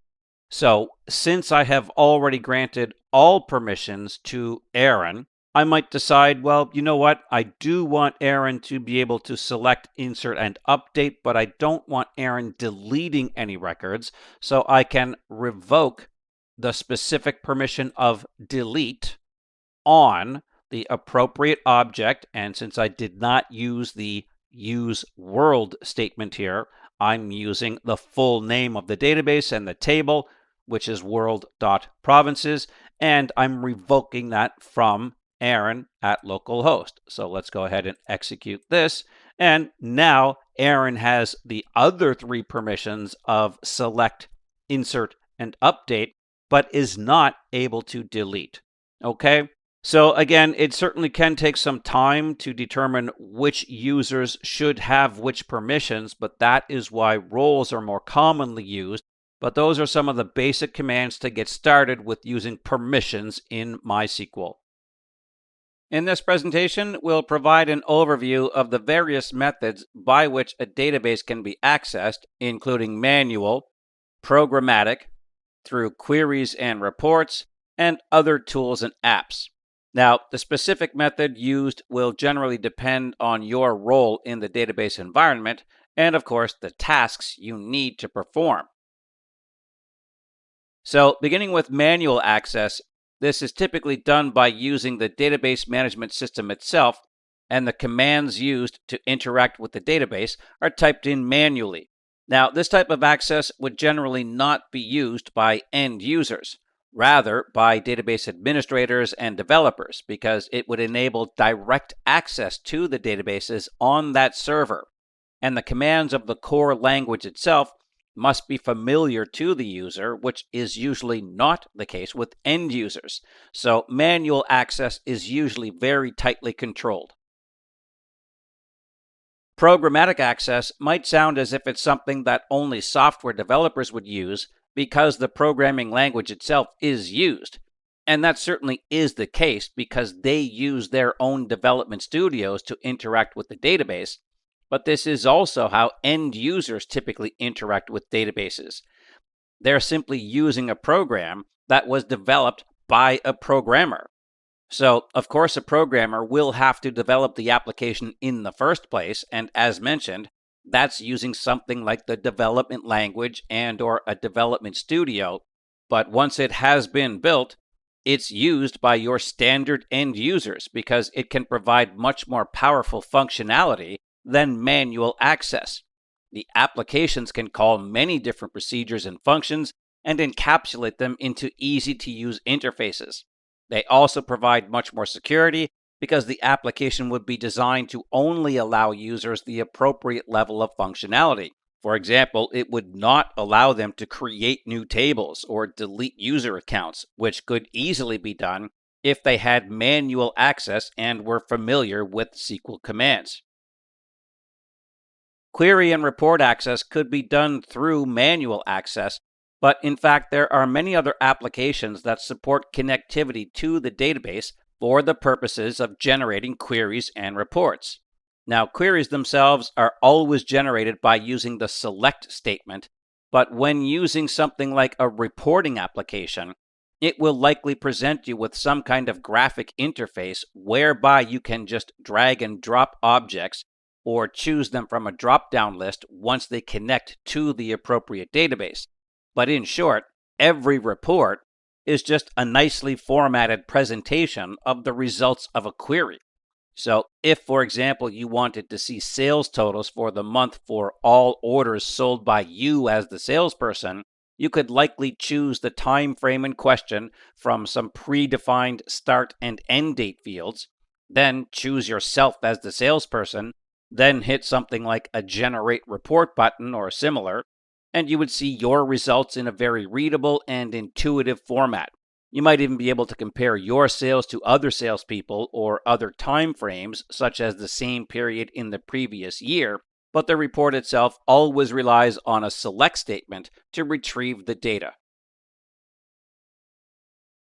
So since I have already granted all permissions to Aaron, I might decide, well, you know what? I do want Aaron to be able to select, insert, and update, but I don't want Aaron deleting any records. So I can revoke the specific permission of delete on the appropriate object. And since I did not use the use world statement here, I'm using the full name of the database and the table, which is world.provinces, and I'm revoking that from Aaron at localhost. So let's go ahead and execute this. And now Aaron has the other three permissions of select, insert, and update, but is not able to delete. Okay? So again, it certainly can take some time to determine which users should have which permissions, but that is why roles are more commonly used. But those are some of the basic commands to get started with using permissions in MySQL. In this presentation, we'll provide an overview of the various methods by which a database can be accessed, including manual, programmatic, through queries and reports, and other tools and apps. Now, the specific method used will generally depend on your role in the database environment and, of course, the tasks you need to perform. So, beginning with manual access, this is typically done by using the database management system itself, and the commands used to interact with the database are typed in manually. Now, this type of access would generally not be used by end users, rather by database administrators and developers, because it would enable direct access to the databases on that server. And the commands of the core language itself must be familiar to the user, which is usually not the case with end users. So manual access is usually very tightly controlled. Programmatic access might sound as if it's something that only software developers would use because the programming language itself is used. And that certainly is the case because they use their own development studios to interact with the database. But this is also how end users typically interact with databases. They're simply using a program that was developed by a programmer. So, of course, a programmer will have to develop the application in the first place, and as mentioned, that's using something like the development language and or a development studio. But once it has been built, it's used by your standard end users because it can provide much more powerful functionality than manual access. The applications can call many different procedures and functions and encapsulate them into easy to use interfaces. They also provide much more security because the application would be designed to only allow users the appropriate level of functionality. For example, it would not allow them to create new tables or delete user accounts, which could easily be done if they had manual access and were familiar with SQL commands. Query and report access could be done through manual access, but in fact, there are many other applications that support connectivity to the database for the purposes of generating queries and reports. Now, queries themselves are always generated by using the select statement, but when using something like a reporting application, it will likely present you with some kind of graphic interface whereby you can just drag and drop objects or choose them from a drop-down list once they connect to the appropriate database. But in short, every report is just a nicely formatted presentation of the results of a query. So if, for example, you wanted to see sales totals for the month for all orders sold by you as the salesperson, you could likely choose the time frame in question from some predefined start and end date fields, then choose yourself as the salesperson, then hit something like a generate report button or similar, and you would see your results in a very readable and intuitive format. You might even be able to compare your sales to other salespeople or other time frames, such as the same period in the previous year, but the report itself always relies on a select statement to retrieve the data.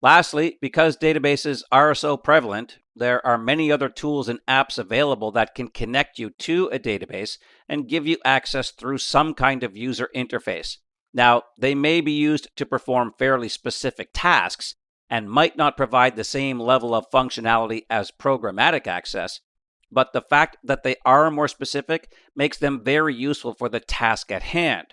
Lastly, because databases are so prevalent, there are many other tools and apps available that can connect you to a database and give you access through some kind of user interface. Now, they may be used to perform fairly specific tasks and might not provide the same level of functionality as programmatic access, but the fact that they are more specific makes them very useful for the task at hand.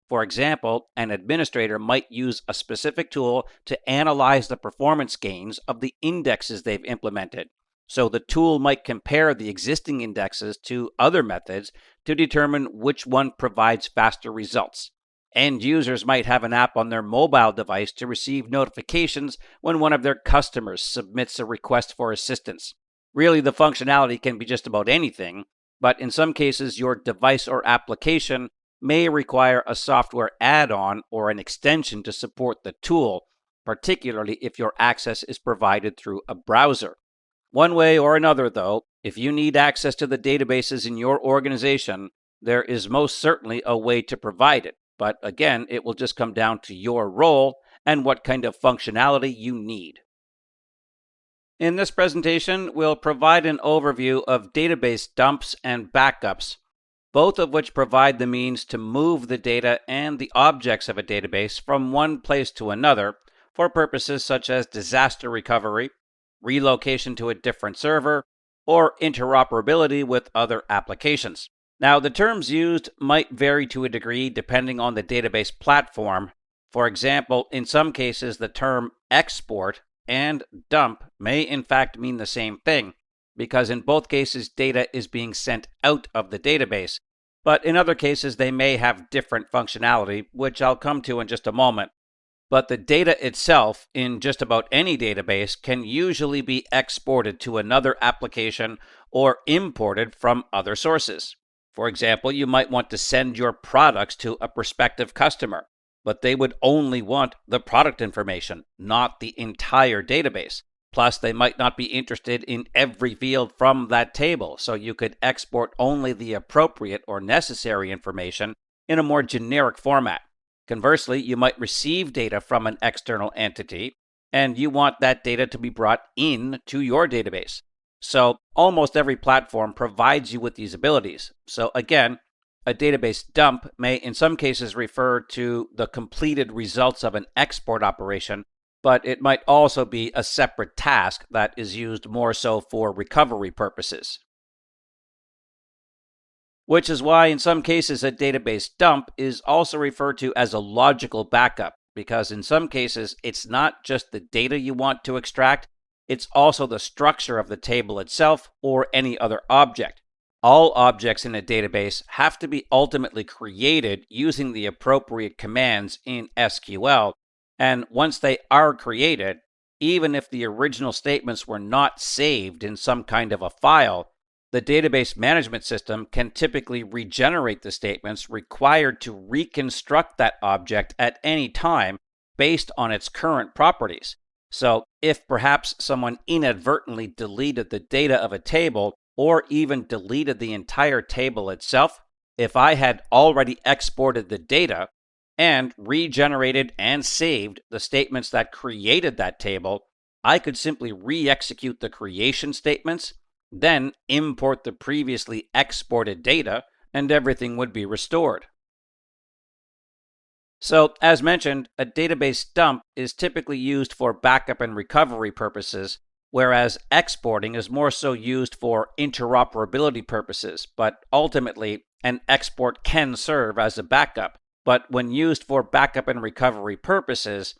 For example, an administrator might use a specific tool to analyze the performance gains of the indexes they've implemented. So the tool might compare the existing indexes to other methods to determine which one provides faster results. End users might have an app on their mobile device to receive notifications when one of their customers submits a request for assistance. Really, the functionality can be just about anything, but in some cases, your device or application may require a software add-on or an extension to support the tool, particularly if your access is provided through a browser. One way or another, though, if you need access to the databases in your organization, there is most certainly a way to provide it. But again, it will just come down to your role and what kind of functionality you need. In this presentation, we'll provide an overview of database dumps and backups, both of which provide the means to move the data and the objects of a database from one place to another for purposes such as disaster recovery, relocation to a different server, or interoperability with other applications. Now, the terms used might vary to a degree depending on the database platform. For example, in some cases, the term export and dump may in fact mean the same thing, because in both cases, data is being sent out of the database. But in other cases, they may have different functionality, which I'll come to in just a moment. But the data itself in just about any database can usually be exported to another application or imported from other sources. For example, you might want to send your products to a prospective customer, but they would only want the product information, not the entire database. Plus, they might not be interested in every field from that table, so you could export only the appropriate or necessary information in a more generic format. Conversely, you might receive data from an external entity, and you want that data to be brought in to your database. So almost every platform provides you with these abilities. So again, a database dump may in some cases refer to the completed results of an export operation, but it might also be a separate task that is used more so for recovery purposes. Which is why in some cases a database dump is also referred to as a logical backup, because in some cases it's not just the data you want to extract, it's also the structure of the table itself or any other object. All objects in a database have to be ultimately created using the appropriate commands in SQL, and once they are created, even if the original statements were not saved in some kind of a file, the database management system can typically regenerate the statements required to reconstruct that object at any time based on its current properties. So, if perhaps someone inadvertently deleted the data of a table or even deleted the entire table itself, if I had already exported the data and regenerated and saved the statements that created that table, I could simply re-execute the creation statements, then import the previously exported data, and everything would be restored. So, as mentioned, a database dump is typically used for backup and recovery purposes, whereas exporting is more so used for interoperability purposes, but ultimately, an export can serve as a backup. But when used for backup and recovery purposes,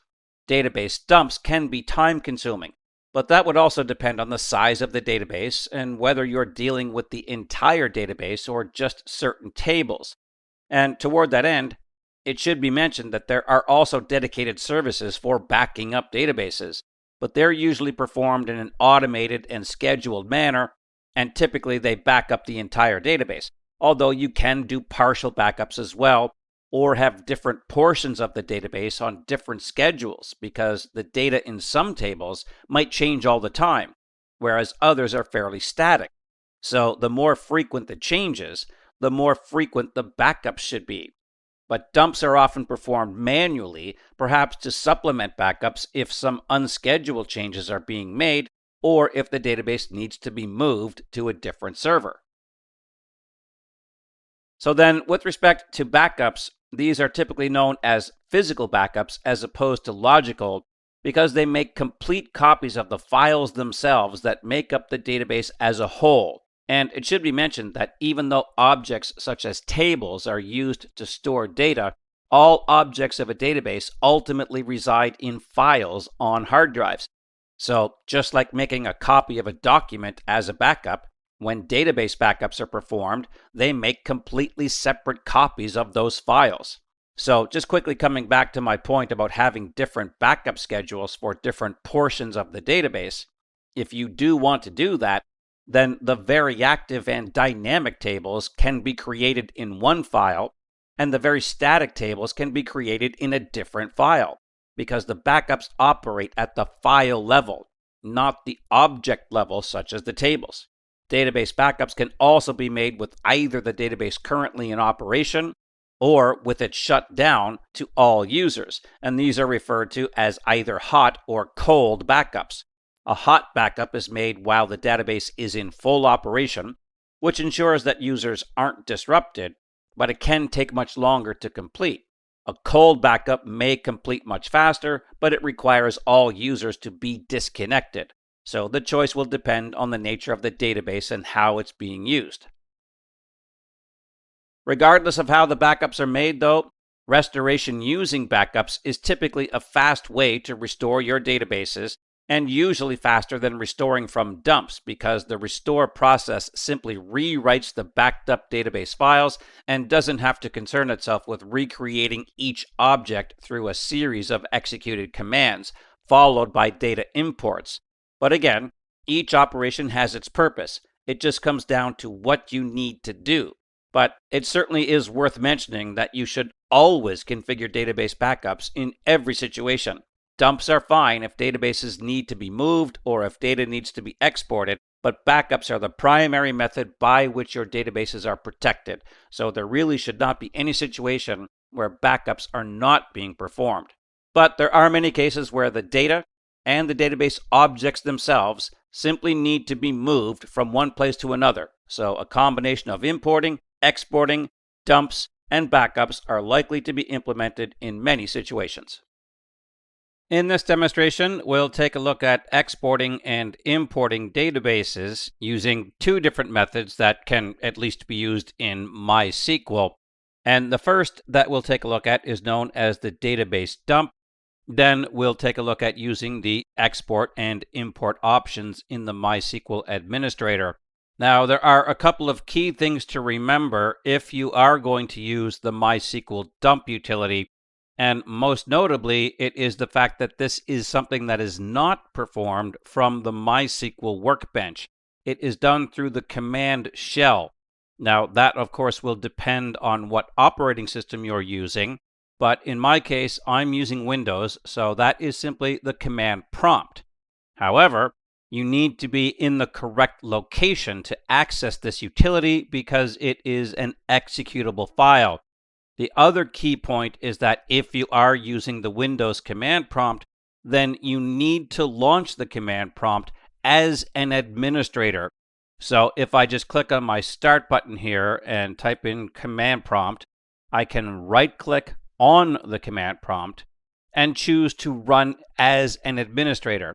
database dumps can be time-consuming. But that would also depend on the size of the database and whether you're dealing with the entire database or just certain tables. And toward that end, it should be mentioned that there are also dedicated services for backing up databases, but they're usually performed in an automated and scheduled manner, and typically they back up the entire database, although you can do partial backups as well, or have different portions of the database on different schedules because the data in some tables might change all the time, whereas others are fairly static. So the more frequent the changes, the more frequent the backups should be. But dumps are often performed manually, perhaps to supplement backups if some unscheduled changes are being made or if the database needs to be moved to a different server. So then, with respect to backups, these are typically known as physical backups as opposed to logical because they make complete copies of the files themselves that make up the database as a whole. And it should be mentioned that even though objects such as tables are used to store data, all objects of a database ultimately reside in files on hard drives. So, just like making a copy of a document as a backup, when database backups are performed, they make completely separate copies of those files. So, just quickly coming back to my point about having different backup schedules for different portions of the database, if you do want to do that, then the very active and dynamic tables can be created in one file, and the very static tables can be created in a different file, because the backups operate at the file level, not the object level such as the tables. Database backups can also be made with either the database currently in operation or with it shut down to all users, and these are referred to as either hot or cold backups. A hot backup is made while the database is in full operation, which ensures that users aren't disrupted, but it can take much longer to complete. A cold backup may complete much faster, but it requires all users to be disconnected. So the choice will depend on the nature of the database and how it's being used. Regardless of how the backups are made, though, restoration using backups is typically a fast way to restore your databases, and usually faster than restoring from dumps because the restore process simply rewrites the backed up database files and doesn't have to concern itself with recreating each object through a series of executed commands, followed by data imports. But again, each operation has its purpose. It just comes down to what you need to do. But it certainly is worth mentioning that you should always configure database backups in every situation. Dumps are fine if databases need to be moved or if data needs to be exported, but backups are the primary method by which your databases are protected. So there really should not be any situation where backups are not being performed. But there are many cases where the data and the database objects themselves simply need to be moved from one place to another. So a combination of importing, exporting, dumps, and backups are likely to be implemented in many situations. In this demonstration, we'll take a look at exporting and importing databases using two different methods that can at least be used in MySQL. And the first that we'll take a look at is known as the database dump. Then we'll take a look at using the export and import options in the MySQL administrator. Now, there are a couple of key things to remember if you are going to use the MySQL dump utility. And most notably, it is the fact that this is something that is not performed from the MySQL workbench. It is done through the command shell. Now, that, of course, will depend on what operating system you're using. But in my case, I'm using Windows, so that is simply the command prompt. However, you need to be in the correct location to access this utility because it is an executable file. The other key point is that if you are using the Windows command prompt, then you need to launch the command prompt as an administrator. So if I just click on my Start button here and type in command prompt, I can right-click on the command prompt and choose to run as an administrator.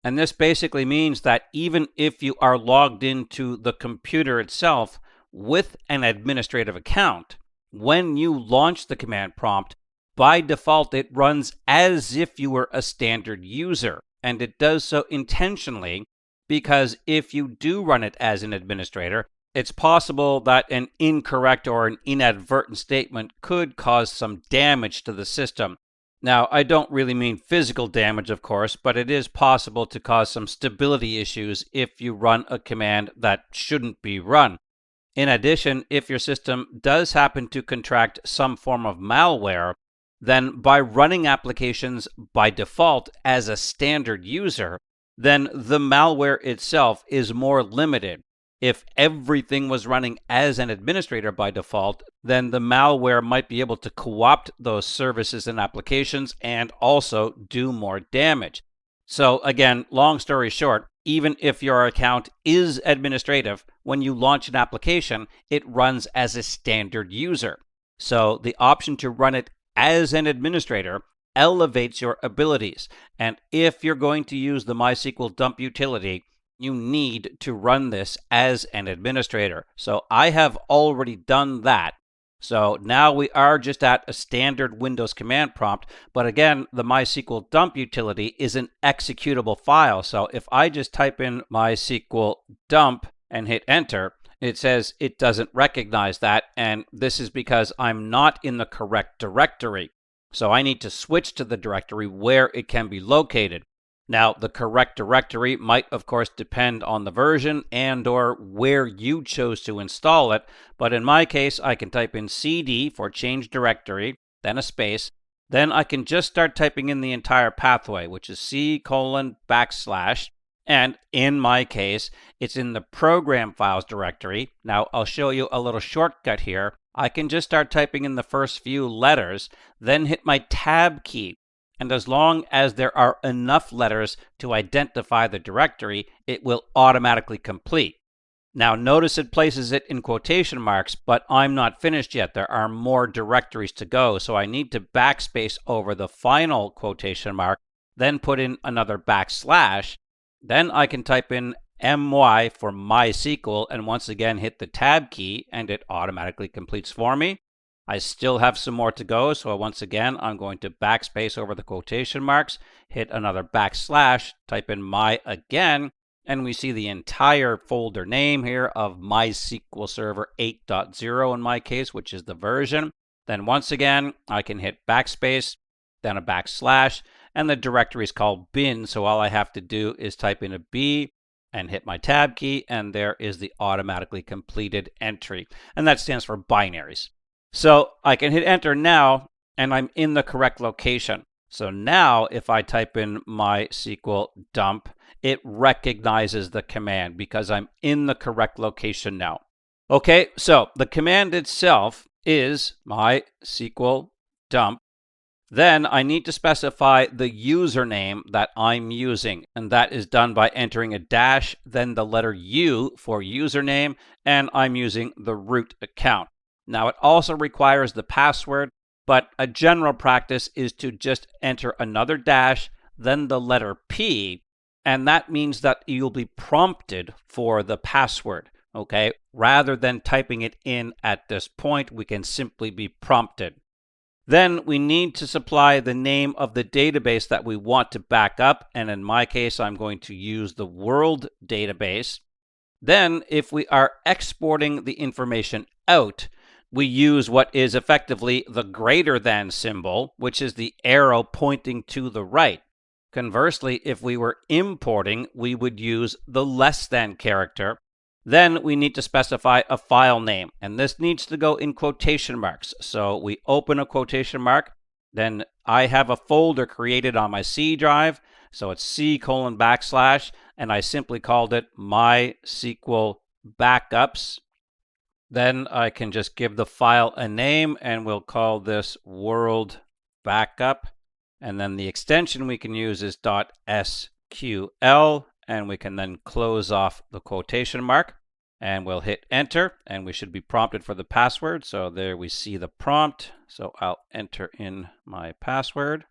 And this basically means that even if you are logged into the computer itself with an administrative account, when you launch the command prompt, by default it runs as if you were a standard user. And it does so intentionally because if you do run it as an administrator, it's possible that an incorrect or an inadvertent statement could cause some damage to the system. Now, I don't really mean physical damage, of course, but it is possible to cause some stability issues if you run a command that shouldn't be run. In addition, if your system does happen to contract some form of malware, then by running applications by default as a standard user, then the malware itself is more limited. If everything was running as an administrator by default, then the malware might be able to co-opt those services and applications and also do more damage. So again, long story short, even if your account is administrative, when you launch an application, it runs as a standard user. So the option to run it as an administrator elevates your abilities. And if you're going to use the MySQL dump utility, you need to run this as an administrator. So I have already done that. So now we are just at a standard Windows command prompt, but again, the MySQL dump utility is an executable file. So if I just type in MySQL dump and hit enter, it says it doesn't recognize that, and this is because I'm not in the correct directory. So I need to switch to the directory where it can be located. Now, the correct directory might, of course, depend on the version and or where you chose to install it, but in my case, I can type in cd for change directory, then a space, then I can just start typing in the entire pathway, which is c://, and in my case, it's in the program files directory. Now, I'll show you a little shortcut here. I can just start typing in the first few letters, then hit my tab key. And as long as there are enough letters to identify the directory, it will automatically complete. Now notice it places it in quotation marks, but I'm not finished yet. There are more directories to go, so I need to backspace over the final quotation mark, then put in another backslash. Then I can type in my for MySQL and once again hit the tab key and it automatically completes for me. I still have some more to go, so once again, I'm going to backspace over the quotation marks, hit another backslash, type in my again, and we see the entire folder name here of MySQL Server 8.0 in my case, which is the version. Then once again, I can hit backspace, then a backslash, and the directory is called bin, so all I have to do is type in a B and hit my tab key, and there is the automatically completed entry, and that stands for binaries. So I can hit enter now, and I'm in the correct location. So now if I type in MySQL dump, it recognizes the command because I'm in the correct location now. Okay, so the command itself is MySQL dump. Then I need to specify the username that I'm using, and that is done by entering a dash, then the letter U for username, and I'm using the root account. Now it also requires the password, but a general practice is to just enter another dash, then the letter P, and that means that you'll be prompted for the password, okay? Rather than typing it in at this point, we can simply be prompted. Then we need to supply the name of the database that we want to back up, and in my case, I'm going to use the world database. Then, if we are exporting the information out, we use what is effectively the greater than symbol, which is the arrow pointing to the right. Conversely, if we were importing, we would use the less than character. Then we need to specify a file name, and this needs to go in quotation marks. So we open a quotation mark, then I have a folder created on my C drive, so it's C:\\, and I simply called it MySQL Backups. Then I can just give the file a name, and we'll call this World Backup. And then the extension we can use is .sql, and we can then close off the quotation mark, and we'll hit enter, and we should be prompted for the password. So there we see the prompt. So I'll enter in my password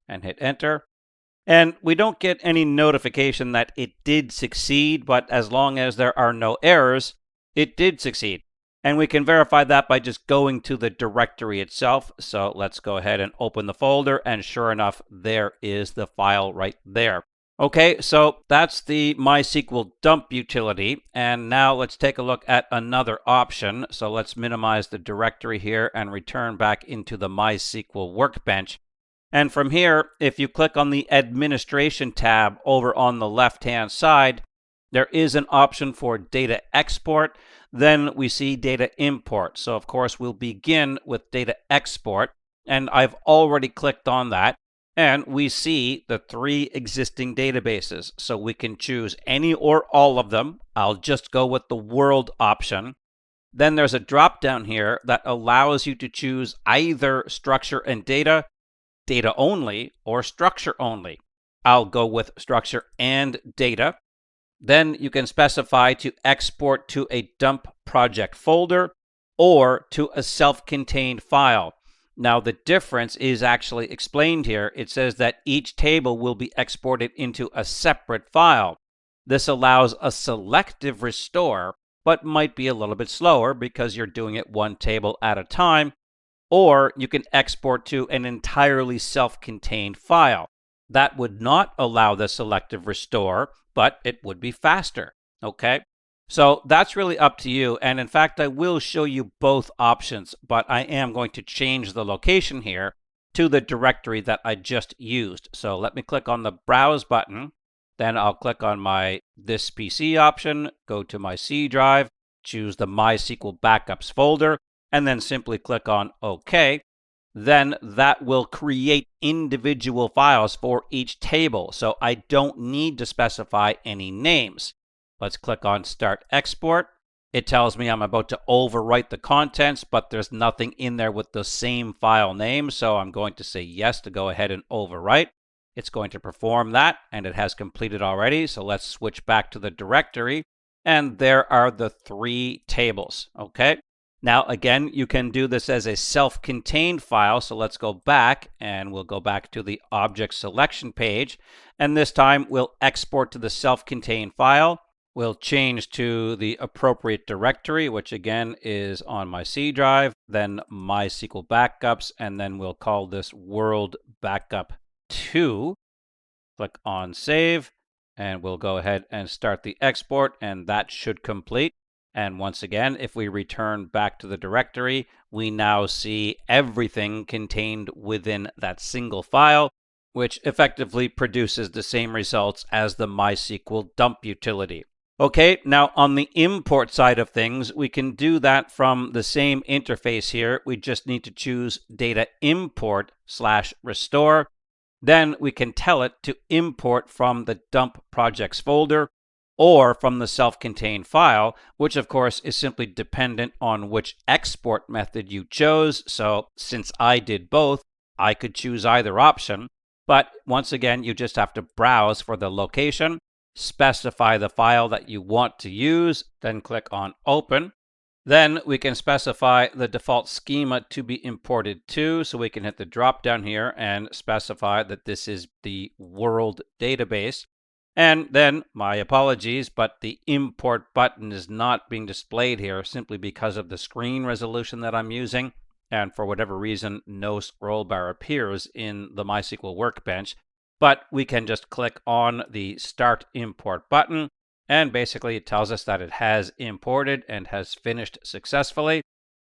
and hit enter. And we don't get any notification that it did succeed, but as long as there are no errors, it did succeed. And we can verify that by just going to the directory itself. So let's go ahead and open the folder, and sure enough, there is the file right there. Okay, so that's the MySQL dump utility, and now let's take a look at another option. So let's minimize the directory here and return back into the MySQL workbench. And from here, if you click on the Administration tab over on the left-hand side, there is an option for data export. Then we see data import. So of course, we'll begin with data export, and I've already clicked on that. And we see the 3 existing databases. So we can choose any or all of them. I'll just go with the world option. Then there's a drop down here that allows you to choose either structure and data, data only, or structure only. I'll go with structure and data. Then you can specify to export to a dump project folder or to a self-contained file. Now, the difference is actually explained here. It says that each table will be exported into a separate file. This allows a selective restore, but might be a little bit slower because you're doing it one table at a time. Or you can export to an entirely self-contained file. That would not allow the selective restore, but it would be faster, okay? So that's really up to you, and in fact, I will show you both options, but I am going to change the location here to the directory that I just used. So let me click on the Browse button, then I'll click on my This PC option, go to my C drive, choose the MySQL Backups folder, and then simply click on OK. Then that will create individual files for each table, so I don't need to specify any names. Let's click on Start Export. It tells me I'm about to overwrite the contents, but there's nothing in there with the same file name, so I'm going to say yes to go ahead and overwrite. It's going to perform that, and it has completed already, so let's switch back to the directory, and there are the 3 tables, okay? Now, again, you can do this as a self-contained file, so let's go back, and we'll go back to the Object Selection page, and this time we'll export to the self-contained file. We'll change to the appropriate directory, which again is on my C drive, then MySQL Backups, and then we'll call this World Backup 2. Click on Save, and we'll go ahead and start the export, and that should complete. And once again, if we return back to the directory, we now see everything contained within that single file, which effectively produces the same results as the MySQL dump utility. Okay, now on the import side of things, we can do that from the same interface here. We just need to choose data import/restore. Then we can tell it to import from the dump projects folder. or from the self-contained file, which of course is simply dependent on which export method you chose. So since I did both, I could choose either option. But once again, you just have to browse for the location, specify the file that you want to use, then click on Open. Then we can specify the default schema to be imported to, so we can hit the drop down here and specify that this is the world database. And then, my apologies, but the import button is not being displayed here simply because of the screen resolution that I'm using. And for whatever reason, no scroll bar appears in the MySQL Workbench. But we can just click on the Start Import button, and basically it tells us that it has imported and has finished successfully.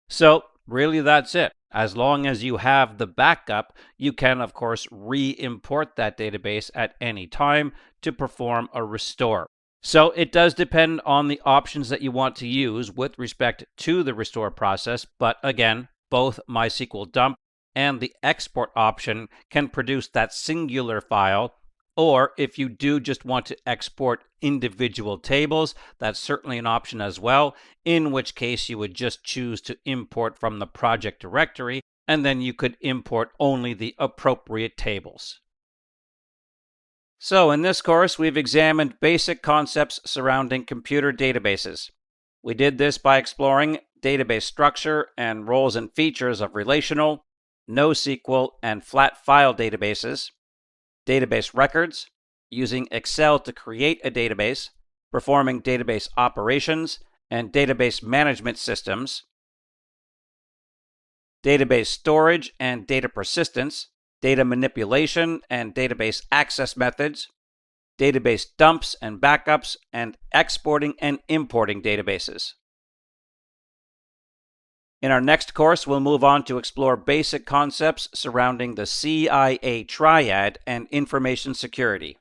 So really that's it. As long as you have the backup, you can of course re-import that database at any time to perform a restore. So it does depend on the options that you want to use with respect to the restore process, but again, both MySQL dump and the export option can produce that singular file. Or if you do just want to export individual tables, that's certainly an option as well, in which case you would just choose to import from the project directory, and then you could import only the appropriate tables. So in this course, we've examined basic concepts surrounding computer databases. We did this by exploring database structure and roles and features of relational, NoSQL, and flat file databases, database records, using Excel to create a database, performing database operations and database management systems, database storage and data persistence, data manipulation and database access methods, database dumps and backups, and exporting and importing databases. In our next course, we'll move on to explore basic concepts surrounding the CIA triad and information security.